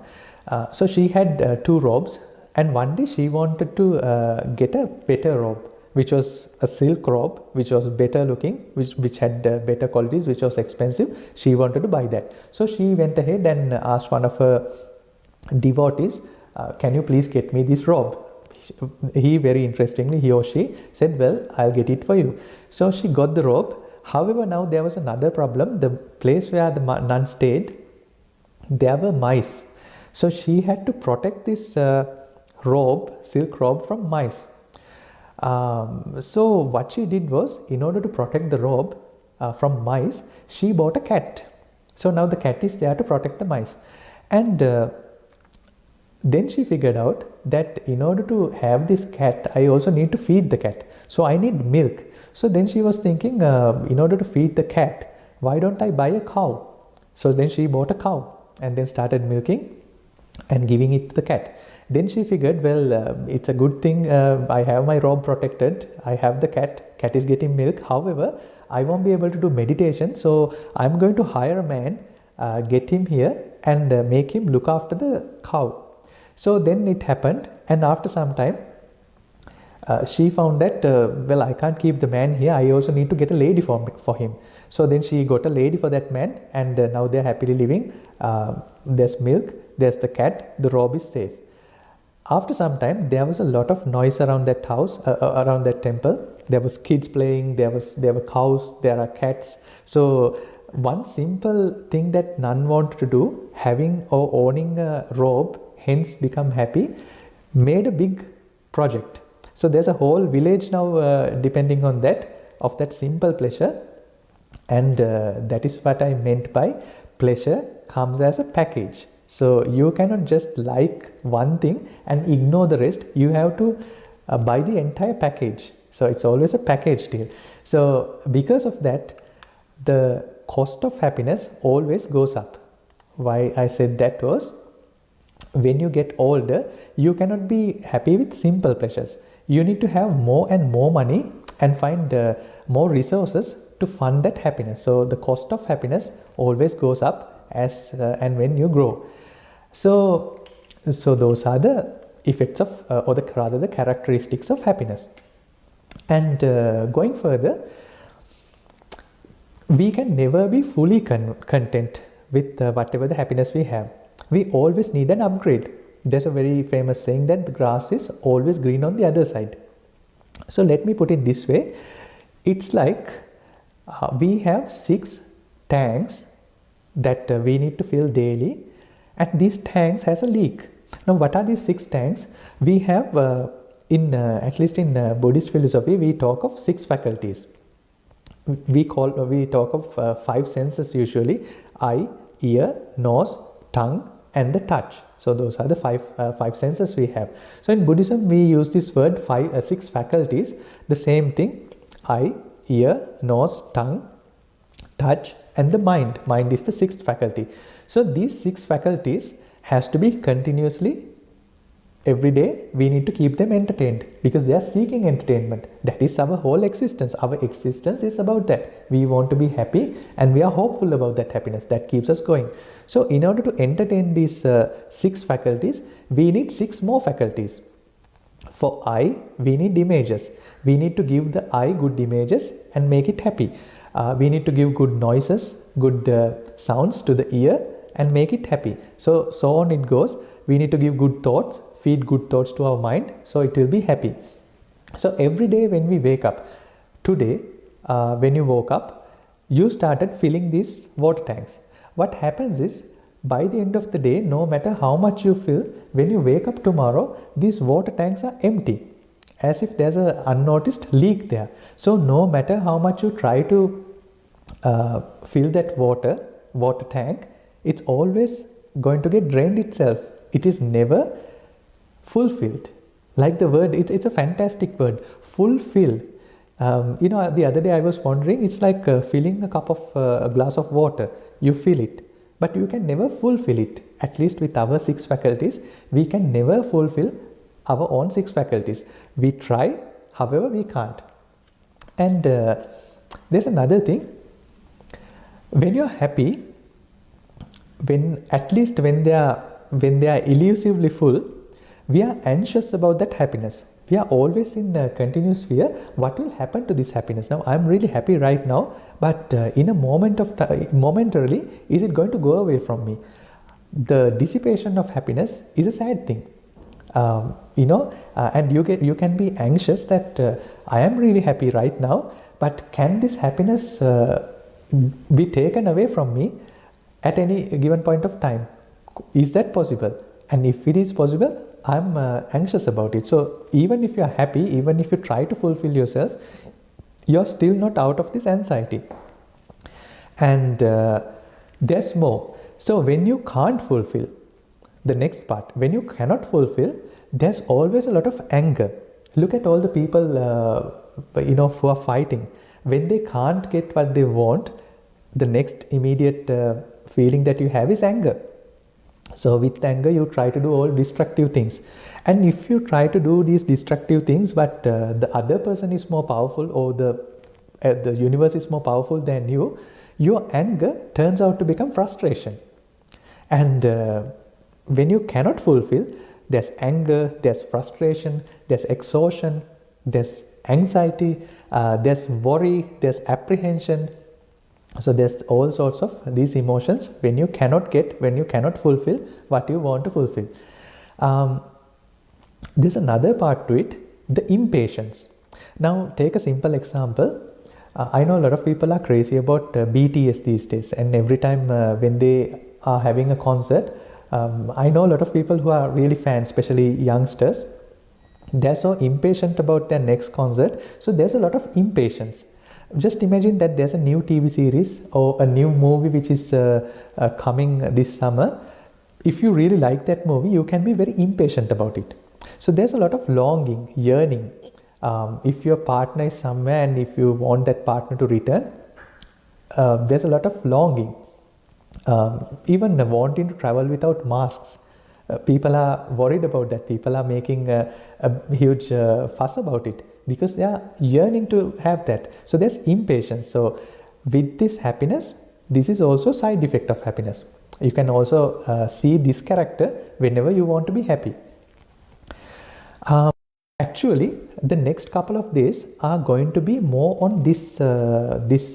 so she had 2 robes, and one day she wanted to get a better robe, which was a silk robe, which was better looking, which had better qualities, which was expensive. She wanted to buy that. So she went ahead and asked one of her devotees, can you please get me this robe? He very interestingly, he or she said, well, I'll get it for you. So she got the robe. However, now there was another problem. The place where the nun stayed, there were mice. So she had to protect this robe, silk robe, from mice. So what she did was, in order to protect the robe from mice, she bought a cat. So now the cat is there to protect the mice. And then she figured out that in order to have this cat, I also need to feed the cat. So I need milk. So then she was thinking, in order to feed the cat, why don't I buy a cow? So then she bought a cow and then started milking and giving it to the cat. Then she figured, well, it's a good thing I have my robe protected, I have the cat is getting milk. However, I won't be able to do meditation, so I'm going to hire a man, get him here and make him look after the cow. So then it happened, and after some time, she found that, well, I can't keep the man here, I also need to get a lady for him. So then she got a lady for that man, and now they're happily living. There's milk, there's the cat, the robe is safe. After some time, there was a lot of noise around that house, around that temple. There was kids playing, there were cows, there are cats. So one simple thing that nun wanted to do, having or owning a robe, hence become happy, made a big project. So there's a whole village now depending on that, of that simple pleasure. And that is what I meant by pleasure comes as a package. So you cannot just like one thing and ignore the rest. You have to buy the entire package. So it's always a package deal. So because of that, the cost of happiness always goes up. Why I said that was, when you get older, you cannot be happy with simple pleasures. You need to have more and more money and find more resources to fund that happiness. So the cost of happiness always goes up as and when you grow. So those are the effects of, or rather the characteristics of happiness. And going further, we can never be fully content with whatever the happiness we have. We always need an upgrade. There's a very famous saying that the grass is always green on the other side. So let me put it this way. It's like we have 6 tanks that we need to fill daily, and these tanks has a leak. Now what are these 6 tanks? We have at least in Buddhist philosophy, we talk of 6 faculties. We talk of 5 senses usually: eye, ear, nose, tongue and the touch. So those are the 5 senses we have. So in Buddhism we use this word 6 faculties, the same thing: eye, ear, nose, tongue, touch, and the mind. Mind is the sixth faculty. So these six faculties has to be continuously, every day we need to keep them entertained, because they are seeking entertainment. That is our whole existence. Our existence is about that. We want to be happy and we are hopeful about that happiness. That keeps us going. So in order to entertain these six faculties, we need six more faculties. For eye, we need images. We need to give the eye good images and make it happy. We need to give good noises, good sounds to the ear and make it happy. So on it goes. We need to give good thoughts, feed good thoughts to our mind, so it will be happy. So every day when we wake up, today when you woke up, you started filling these water tanks. What happens is, by the end of the day, no matter how much you fill, when you wake up tomorrow, these water tanks are empty, as if there's an unnoticed leak there. So no matter how much you try to fill that water tank, it's always going to get drained itself. It is never fulfilled. Like the word, it's a fantastic word, fulfill. The other day I was wondering, it's like filling a glass of water. You fill it, but you can never fulfill it. At least with our six faculties, we can never fulfill our own six faculties. We try, however we can't. And there's another thing. When you're happy, when they are elusively full, we are anxious about that happiness. We are always in continuous fear. What will happen to this happiness? Now, I'm really happy right now, but in a moment of time, momentarily, is it going to go away from me? The dissipation of happiness is a sad thing. And you can be anxious that I am really happy right now, but can this happiness be taken away from me at any given point of time? Is that possible? And if it is possible, I'm anxious about it. So even if you're happy, even if you try to fulfill yourself, you're still not out of this anxiety. And there's more. So when you can't fulfill, the next part, when you cannot fulfill, there's always a lot of anger. Look at all the people who are fighting. When they can't get what they want, the next immediate feeling that you have is anger. So with anger, you try to do all destructive things. And if you try to do these destructive things, but the other person is more powerful, or the universe is more powerful than you, your anger turns out to become frustration. And when you cannot fulfill, there's anger, there's frustration, there's exhaustion, there's anxiety, there's worry, there's apprehension. So there's all sorts of these emotions when you cannot fulfill what you want to fulfill. There's another part to it, the impatience. Now take a simple example. I know a lot of people are crazy about BTS these days, and every time when they are having a concert, I know a lot of people who are really fans, especially youngsters. They're so impatient about their next concert. So there's a lot of impatience. Just imagine that there's a new TV series or a new movie which is coming this summer. If you really like that movie, you can be very impatient about it. So there's a lot of longing, yearning. If your partner is somewhere and if you want that partner to return, there's a lot of longing. Even wanting to travel without masks. People are worried about that. People are making a huge fuss about it, because they are yearning to have that. So there's impatience. So with this happiness, this is also a side effect of happiness. You can also see this character whenever you want to be happy. Actually, the next couple of days are going to be more on this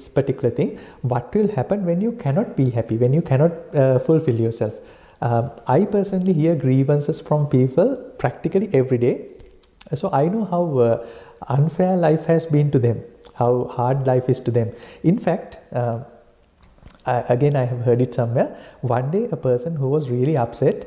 particular thing. What will happen when you cannot be happy, when you cannot fulfill yourself? I personally hear grievances from people practically every day. So I know how unfair life has been to them, how hard life is to them. In fact, I have heard it somewhere. One day a person who was really upset,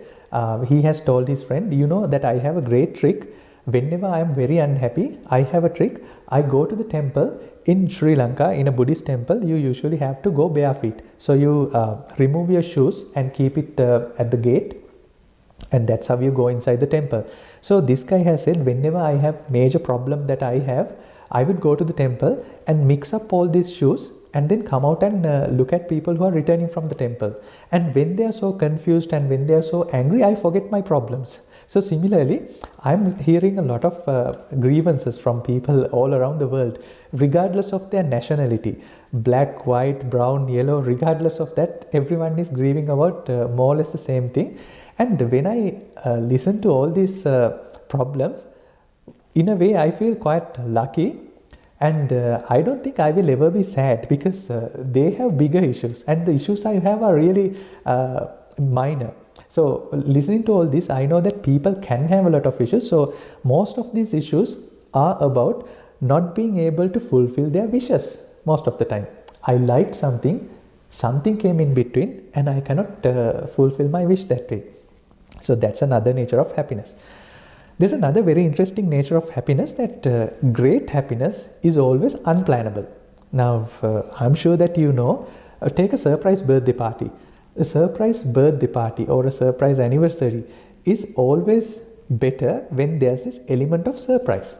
he has told his friend, you know that I have a great trick. Whenever I am very unhappy, I have a trick. I go to the temple in Sri Lanka, in a Buddhist temple, you usually have to go bare feet. So you remove your shoes and keep it at the gate, and that's how you go inside the temple. So this guy has said, whenever I have major problem that I have, I would go to the temple and mix up all these shoes and then come out and look at people who are returning from the temple. And when they are so confused and when they are so angry, I forget my problems. So similarly, I'm hearing a lot of grievances from people all around the world, regardless of their nationality, black, white, brown, yellow, regardless of that, everyone is grieving about more or less the same thing. And when I listen to all these problems, in a way I feel quite lucky, and I don't think I will ever be sad, because they have bigger issues and the issues I have are really minor. So listening to all this, I know that people can have a lot of issues. So most of these issues are about not being able to fulfill their wishes most of the time. I liked something came in between and I cannot fulfill my wish that way. So that's another nature of happiness. There's another very interesting nature of happiness, that great happiness is always unplannable. Now, I'm sure that you know, take a surprise birthday party. A surprise birthday party or a surprise anniversary is always better when there's this element of surprise.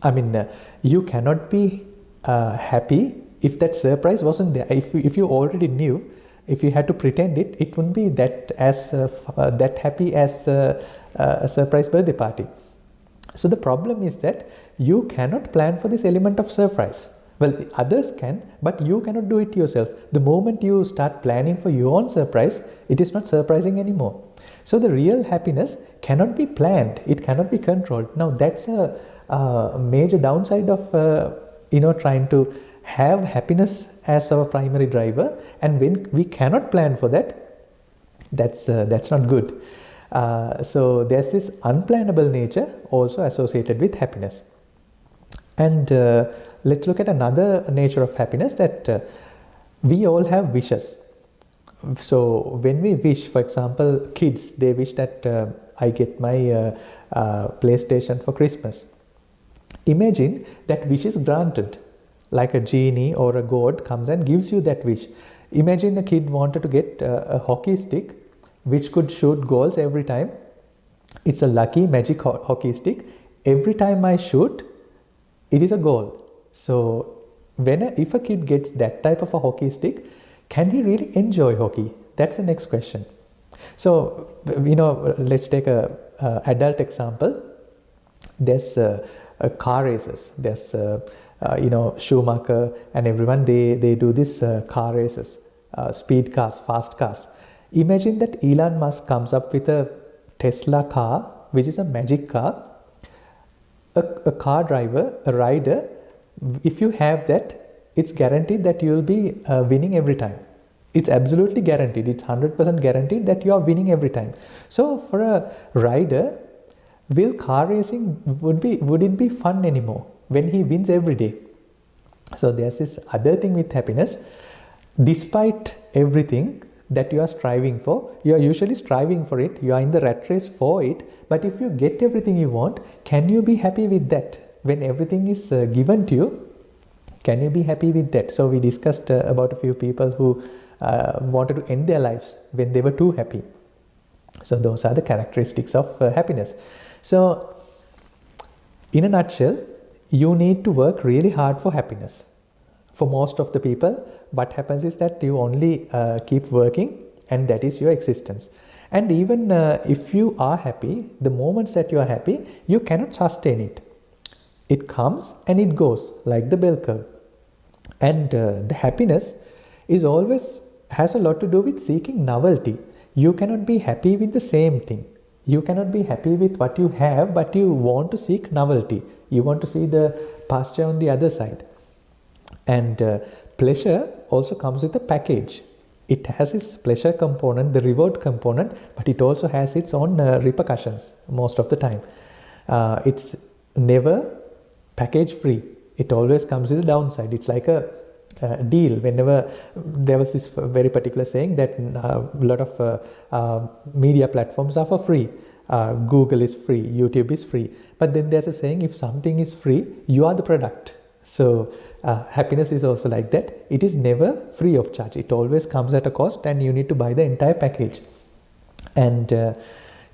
I mean, you cannot be happy if that surprise wasn't there. If you already knew, if you had to pretend it, it wouldn't be that happy as a surprise birthday party. So the problem is that you cannot plan for this element of surprise. Well, others can, but you cannot do it yourself. The moment you start planning for your own surprise, it is not surprising anymore. So the real happiness cannot be planned. It cannot be controlled. Now that's a major downside of trying to have happiness as our primary driver. And when we cannot plan for that, that's not good. So there's this unplannable nature also associated with happiness. And let's look at another nature of happiness, that we all have wishes. So when we wish, for example, kids, they wish that I get my PlayStation for Christmas. Imagine that wish is granted, like a genie or a god comes and gives you that wish. Imagine a kid wanted to get a hockey stick which could shoot goals every time. It's a lucky magic hockey stick. Every time I shoot, it is a goal. So if a kid gets that type of a hockey stick, can he really enjoy hockey? That's the next question. So, let's take a adult example. There's car races. There's Schumacher and everyone, they do this car races, speed cars, fast cars. Imagine that Elon Musk comes up with a Tesla car, which is a magic car. A car driver, a rider, if you have that, it's guaranteed that you will be winning every time. It's absolutely guaranteed. It's 100% guaranteed that you are winning every time. So for a rider, will car racing, would it be fun anymore when he wins every day? So there's this other thing with happiness. Despite everything that you are striving for, you are usually striving for it, you are in the rat race for it, but if you get everything you want, can you be happy with that? When everything is given to you, can you be happy with that? So we discussed about a few people who wanted to end their lives when they were too happy. So those are the characteristics of happiness. So in a nutshell, you need to work really hard for happiness. For most of the people, what happens is that you only keep working, and that is your existence. And even if you are happy, the moments that you are happy, you cannot sustain it. It comes and it goes like the bell curve. And the happiness has a lot to do with seeking novelty. You cannot be happy with the same thing. You cannot be happy with what you have, but you want to seek novelty. You want to see the pasture on the other side. And pleasure also comes with a package. It has its pleasure component, the reward component, but it also has its own repercussions most of the time. It's never package free. It always comes with a downside. It's like a deal. Whenever there was this very particular saying that a lot of media platforms are for free. Google is free, YouTube is free. But then there's a saying, if something is free, you are the product. So happiness is also like that. It is never free of charge. It always comes at a cost, and you need to buy the entire package. And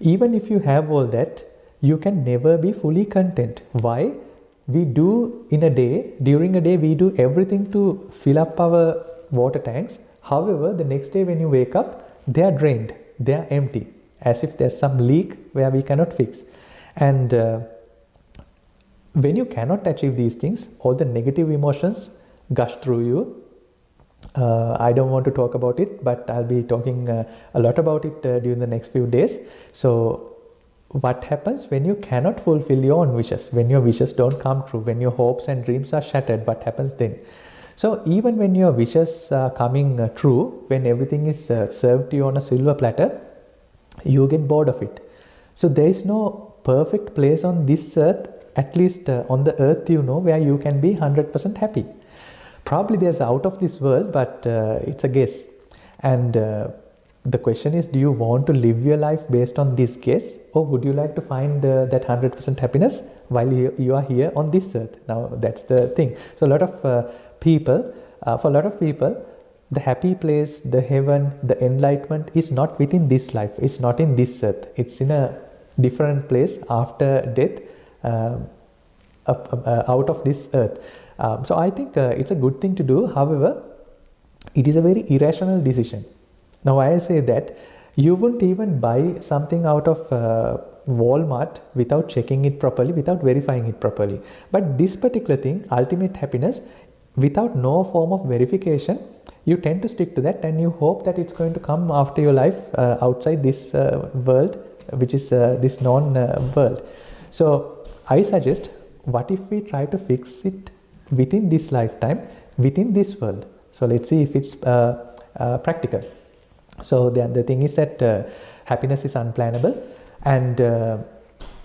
even if you have all that, you can never be fully content. Why? We do during a day, we do everything to fill up our water tanks. However, the next day when you wake up, they are drained, they are empty, as if there's some leak where we cannot fix. And when you cannot achieve these things, all the negative emotions gush through you. I don't want to talk about it, but I'll be talking a lot about it during the next few days. So what happens when you cannot fulfill your own wishes, when your wishes don't come true, when your hopes and dreams are shattered? What happens then? So even when your wishes are coming true, when everything is served to you on a silver platter, you get bored of it. So there is no perfect place on this earth, at least on the earth where you can be 100% happy. Probably there's out of this world, but it's a guess. And the question is, do you want to live your life based on this guess, or would you like to find that 100% happiness while you are here on this earth? Now that's the thing. So for a lot of people, the happy place, the heaven, the enlightenment is not within this life. It's not in this earth. It's in a different place after death, out of this earth. So I think it's a good thing to do. However, it is a very irrational decision. Now I say that you won't even buy something out of Walmart without checking it properly, without verifying it properly. But this particular thing, ultimate happiness, without no form of verification, you tend to stick to that, and you hope that it's going to come after your life outside this world, which is this non-world. So I suggest, what if we try to fix it within this lifetime, within this world? So let's see if it's practical. So the thing is that happiness is unplannable, and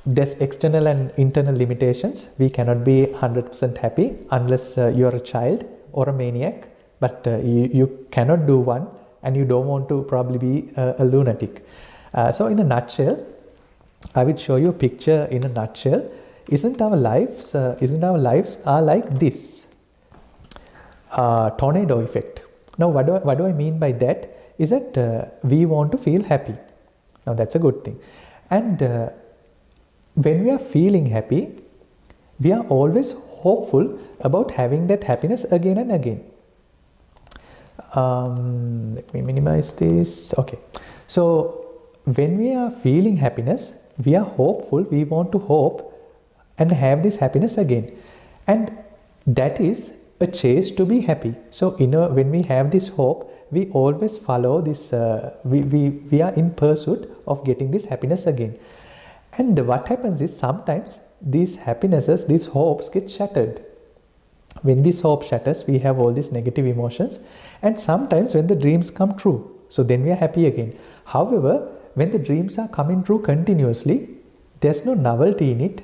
there's external and internal limitations. We cannot be 100% happy unless you're a child or a maniac, but you cannot do one, and you don't want to probably be a lunatic. So in a nutshell, I will show you a picture in a nutshell. Isn't our lives are like this tornado effect? Now what do I mean by that is that we want to feel happy. Now that's a good thing, and when we are feeling happy, we are always hopeful about having that happiness again and again. Let me minimize this. Okay, so when we are feeling happiness, we are hopeful, we want to hope and have this happiness again, and that is a chase to be happy. So when we have this hope, we always follow this, we are in pursuit of getting this happiness again. And what happens is, sometimes these happinesses, these hopes get shattered. When this hope shatters, we have all these negative emotions, and sometimes when the dreams come true, so then we are happy again. However, when the dreams are coming true continuously, there's no novelty in it,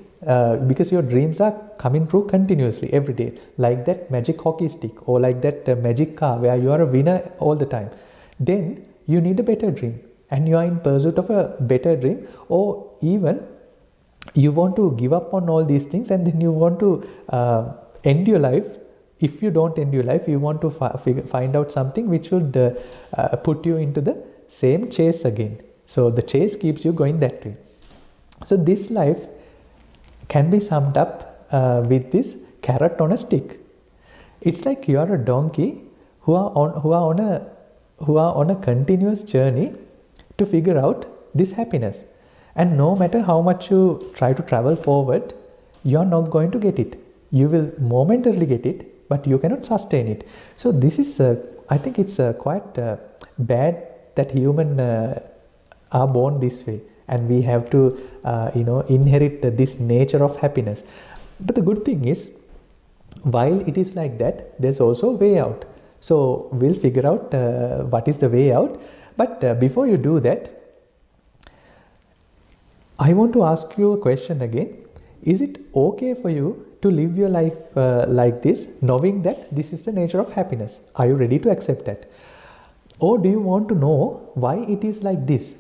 because your dreams are coming true continuously every day, like that magic hockey stick, or like that magic car where you are a winner all the time. Then you need a better dream, and you are in pursuit of a better dream, or even you want to give up on all these things, and then you want to end your life. If you don't end your life, you want to find out something which would put you into the same chase again. So the chase keeps you going that way. So this life can be summed up with this carrot on a stick. It's like you are a donkey who are on a continuous journey to figure out this happiness, and no matter how much you try to travel forward, you are not going to get it. You will momentarily get it, but you cannot sustain it. So this is I think it's quite bad that human are born this way, and we have to inherit this nature of happiness. But the good thing is, while it is like that, there's also a way out. So we'll figure out what is the way out. But before you do that, I want to ask you a question again. Is it okay for you to live your life like this, knowing that this is the nature of happiness? Are you ready to accept that? Or do you want to know why it is like this?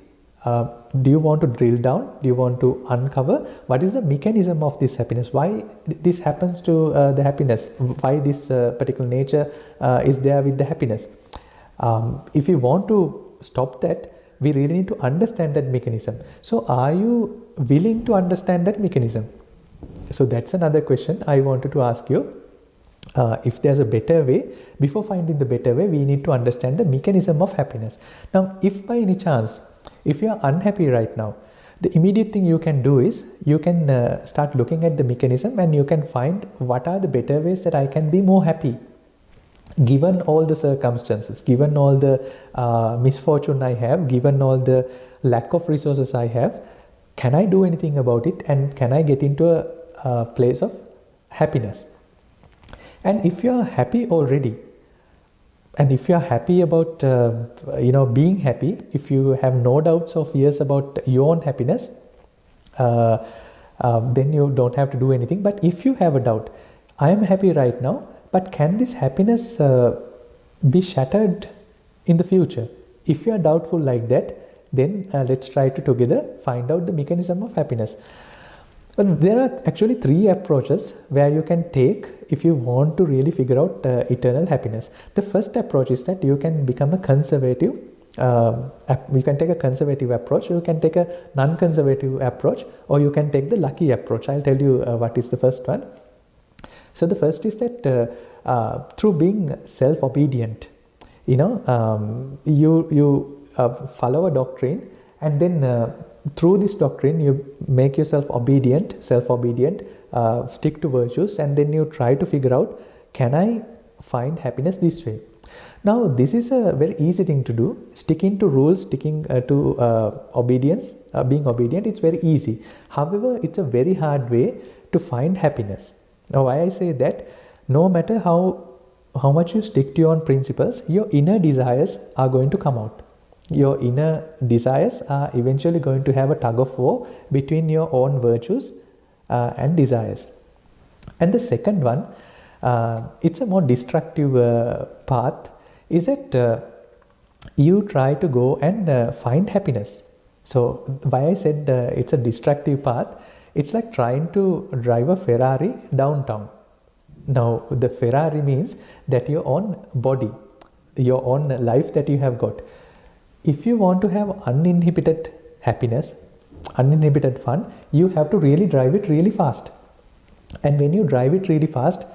Do you want to drill down? Do you want to uncover what is the mechanism of this happiness? Why this happens to the happiness? Why this particular nature is there with the happiness? If you want to stop that, we really need to understand that mechanism. So are you willing to understand that mechanism? So that's another question I wanted to ask you. If there's a better way, before finding the better way, we need to understand the mechanism of happiness. Now, if by any chance, if you are unhappy right now, the immediate thing you can do is you can start looking at the mechanism, and you can find what are the better ways that I can be more happy. Given all the circumstances, given all the misfortune I have, given all the lack of resources I have, can I do anything about it, and can I get into a place of happiness? And if you are happy already, and if you are happy about being happy, if you have no doubts or fears about your own happiness, then you don't have to do anything. But if you have a doubt, I am happy right now, but can this happiness be shattered in the future? If you are doubtful like that, then let's try to together find out the mechanism of happiness. But there are actually 3 approaches where you can take if you want to really figure out eternal happiness. The first approach is that you can become a conservative. You can take a conservative approach, you can take a non-conservative approach, or you can take the lucky approach. I'll tell you what is the first one. So the first is that through being self-obedient, you follow a doctrine, and then through this doctrine you make yourself self-obedient, stick to virtues, and then you try to figure out, can I find happiness this way? Now this is a very easy thing to do. Sticking to rules, sticking to obedience, being obedient, it's very easy. However, it's a very hard way to find happiness. Now why I say that, no matter how much you stick to your own principles, your inner desires are going to come out. Your inner desires are eventually going to have a tug of war between your own virtues and desires. And the second one, it's a more destructive path, is that you try to go and find happiness. So why I said it's a destructive path, it's like trying to drive a Ferrari downtown. Now the Ferrari means that your own body, your own life that you have got. If you want to have uninhibited happiness, uninhibited fun, you have to really drive it really fast. And when you drive it really fast,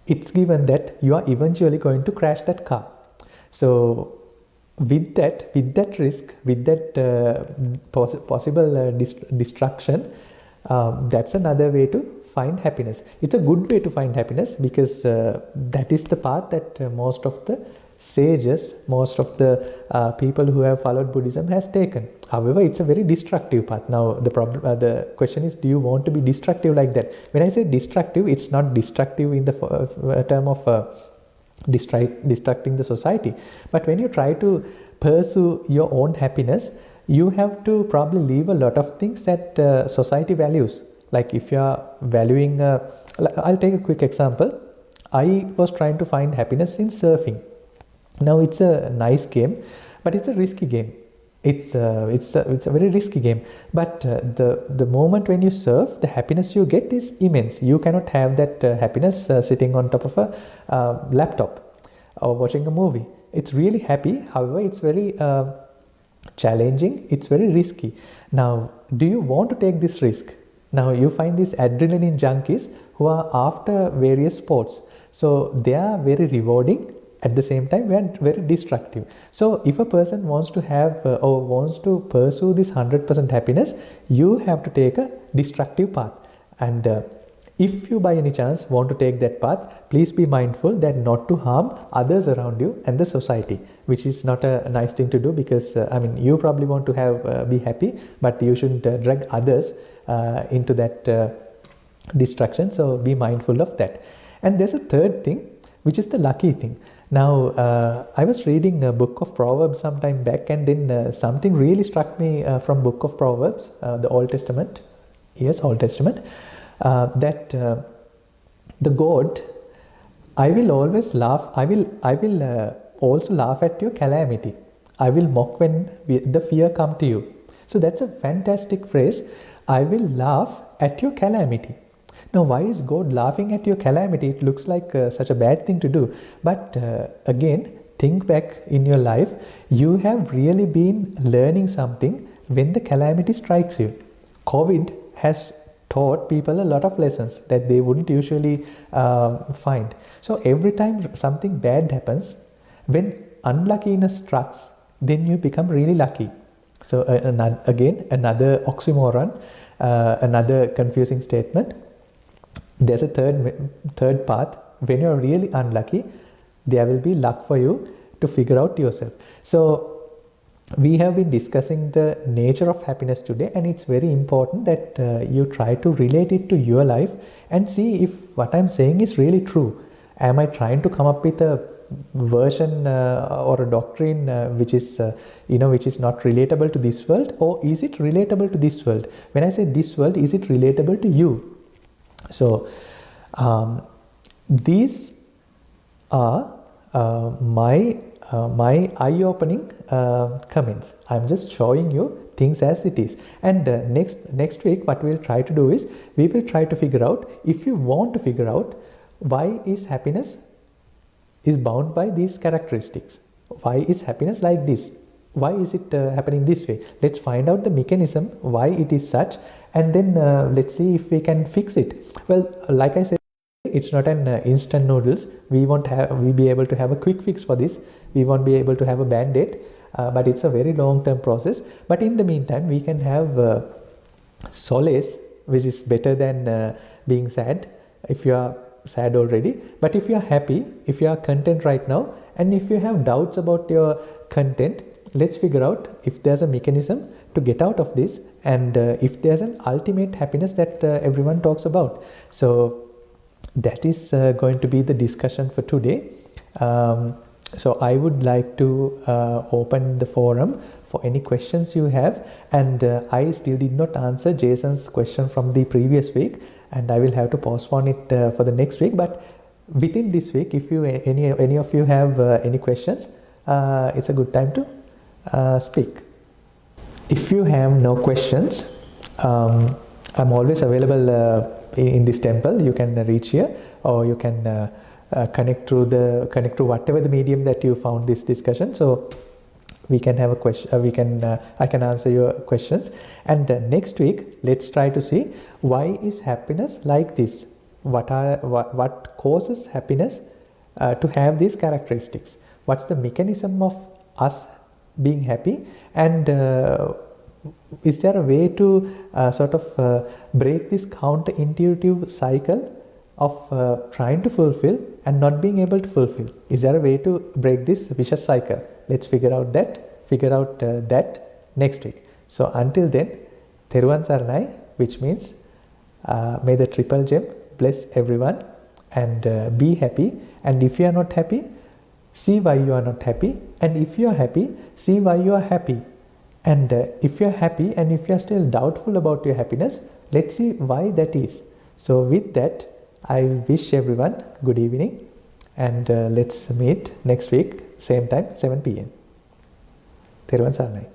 it's given that you are eventually going to crash that car. So with that risk, with that possible destruction, that's another way to find happiness. It's a good way to find happiness, because that is the path that most of the sages, most of the people who have followed Buddhism has taken. However, it's a very destructive path. Now the question is, do you want to be destructive like that? When I say destructive, it's not destructive in the term of destructing the society. But when you try to pursue your own happiness, you have to probably leave a lot of things that society values. Like if you are valuing, I'll take a quick example. I was trying to find happiness in surfing. Now it's a nice game, but it's a risky game. It's a very risky game. But the moment when you surf, the happiness you get is immense. You cannot have that happiness sitting on top of a laptop or watching a movie. It's really happy. However, it's very challenging. It's very risky. Now, do you want to take this risk? Now you find these adrenaline junkies who are after various sports. So they are very rewarding. At the same time, we are very destructive. So if a person wants to have or wants to pursue this 100% happiness, you have to take a destructive path. And if you by any chance want to take that path, please be mindful that not to harm others around you and the society, which is not a nice thing to do, because you probably want to have be happy, but you shouldn't drag others into that destruction. So be mindful of that. And there's a third thing, which is the lucky thing. Now, I was reading a book of Proverbs some time back, and then something really struck me from book of Proverbs, the Old Testament. Yes, Old Testament. That the God, I will always laugh. I will also laugh at your calamity. I will mock when the fear come to you. So that's a fantastic phrase. I will laugh at your calamity. Now, why is God laughing at your calamity? It looks like such a bad thing to do. But again, think back in your life, you have really been learning something when the calamity strikes you. COVID has taught people a lot of lessons that they wouldn't usually find. So every time something bad happens, when unluckiness strikes, then you become really lucky. So again, another oxymoron, another confusing statement. There's a third path. When you're really unlucky, there will be luck for you to figure out yourself. So we have been discussing the nature of happiness today, and it's very important that you try to relate it to your life and see if what I'm saying is really true. Am I trying to come up with a version or a doctrine which is which is not relatable to this world, or is it relatable to this world? When I say this world, is it relatable to you? So these are my eye-opening comments. I'm just showing you things as it is. And next week, what we'll try to do is, we will try to figure out, if you want to figure out why is happiness is bound by these characteristics. Why is happiness like this? Why is it happening this way? Let's find out the mechanism why it is such, and then let's see if we can fix it. Well, like I said, it's not an instant noodles. We won't be able to have a quick fix for this. We won't be able to have a band-aid, but it's a very long-term process. But in the meantime, we can have solace, which is better than being sad if you are sad already. But if you are happy, if you are content right now, and if you have doubts about your content, let's figure out if there's a mechanism to get out of this, and if there's an ultimate happiness that everyone talks about. So that is going to be the discussion for today. So I would like to open the forum for any questions you have, and I still did not answer Jason's question from the previous week, and I will have to postpone it for the next week. But within this week, if you any of you have any questions, it's a good time to speak. If you have no questions, I'm always available in this temple. You can reach here, or you can connect to whatever the medium that you found this discussion. So we can have a question. I can answer your questions. And next week, let's try to see why is happiness like this. What causes happiness to have these characteristics? What's the mechanism of us being happy? And is there a way to sort of break this counterintuitive cycle of trying to fulfill and not being able to fulfill? Is there a way to break this vicious cycle? Let's figure out that next week. So until then, Theruvan Saranai, which means may the triple gem bless everyone, and be happy. And if you are not happy, see why you are not happy. And if you are happy, see why you are happy. And if you are happy and if you are still doubtful about your happiness, let's see why that is. So with that, I wish everyone good evening, and let's meet next week, same time, 7 p.m. Theruvan Saranai.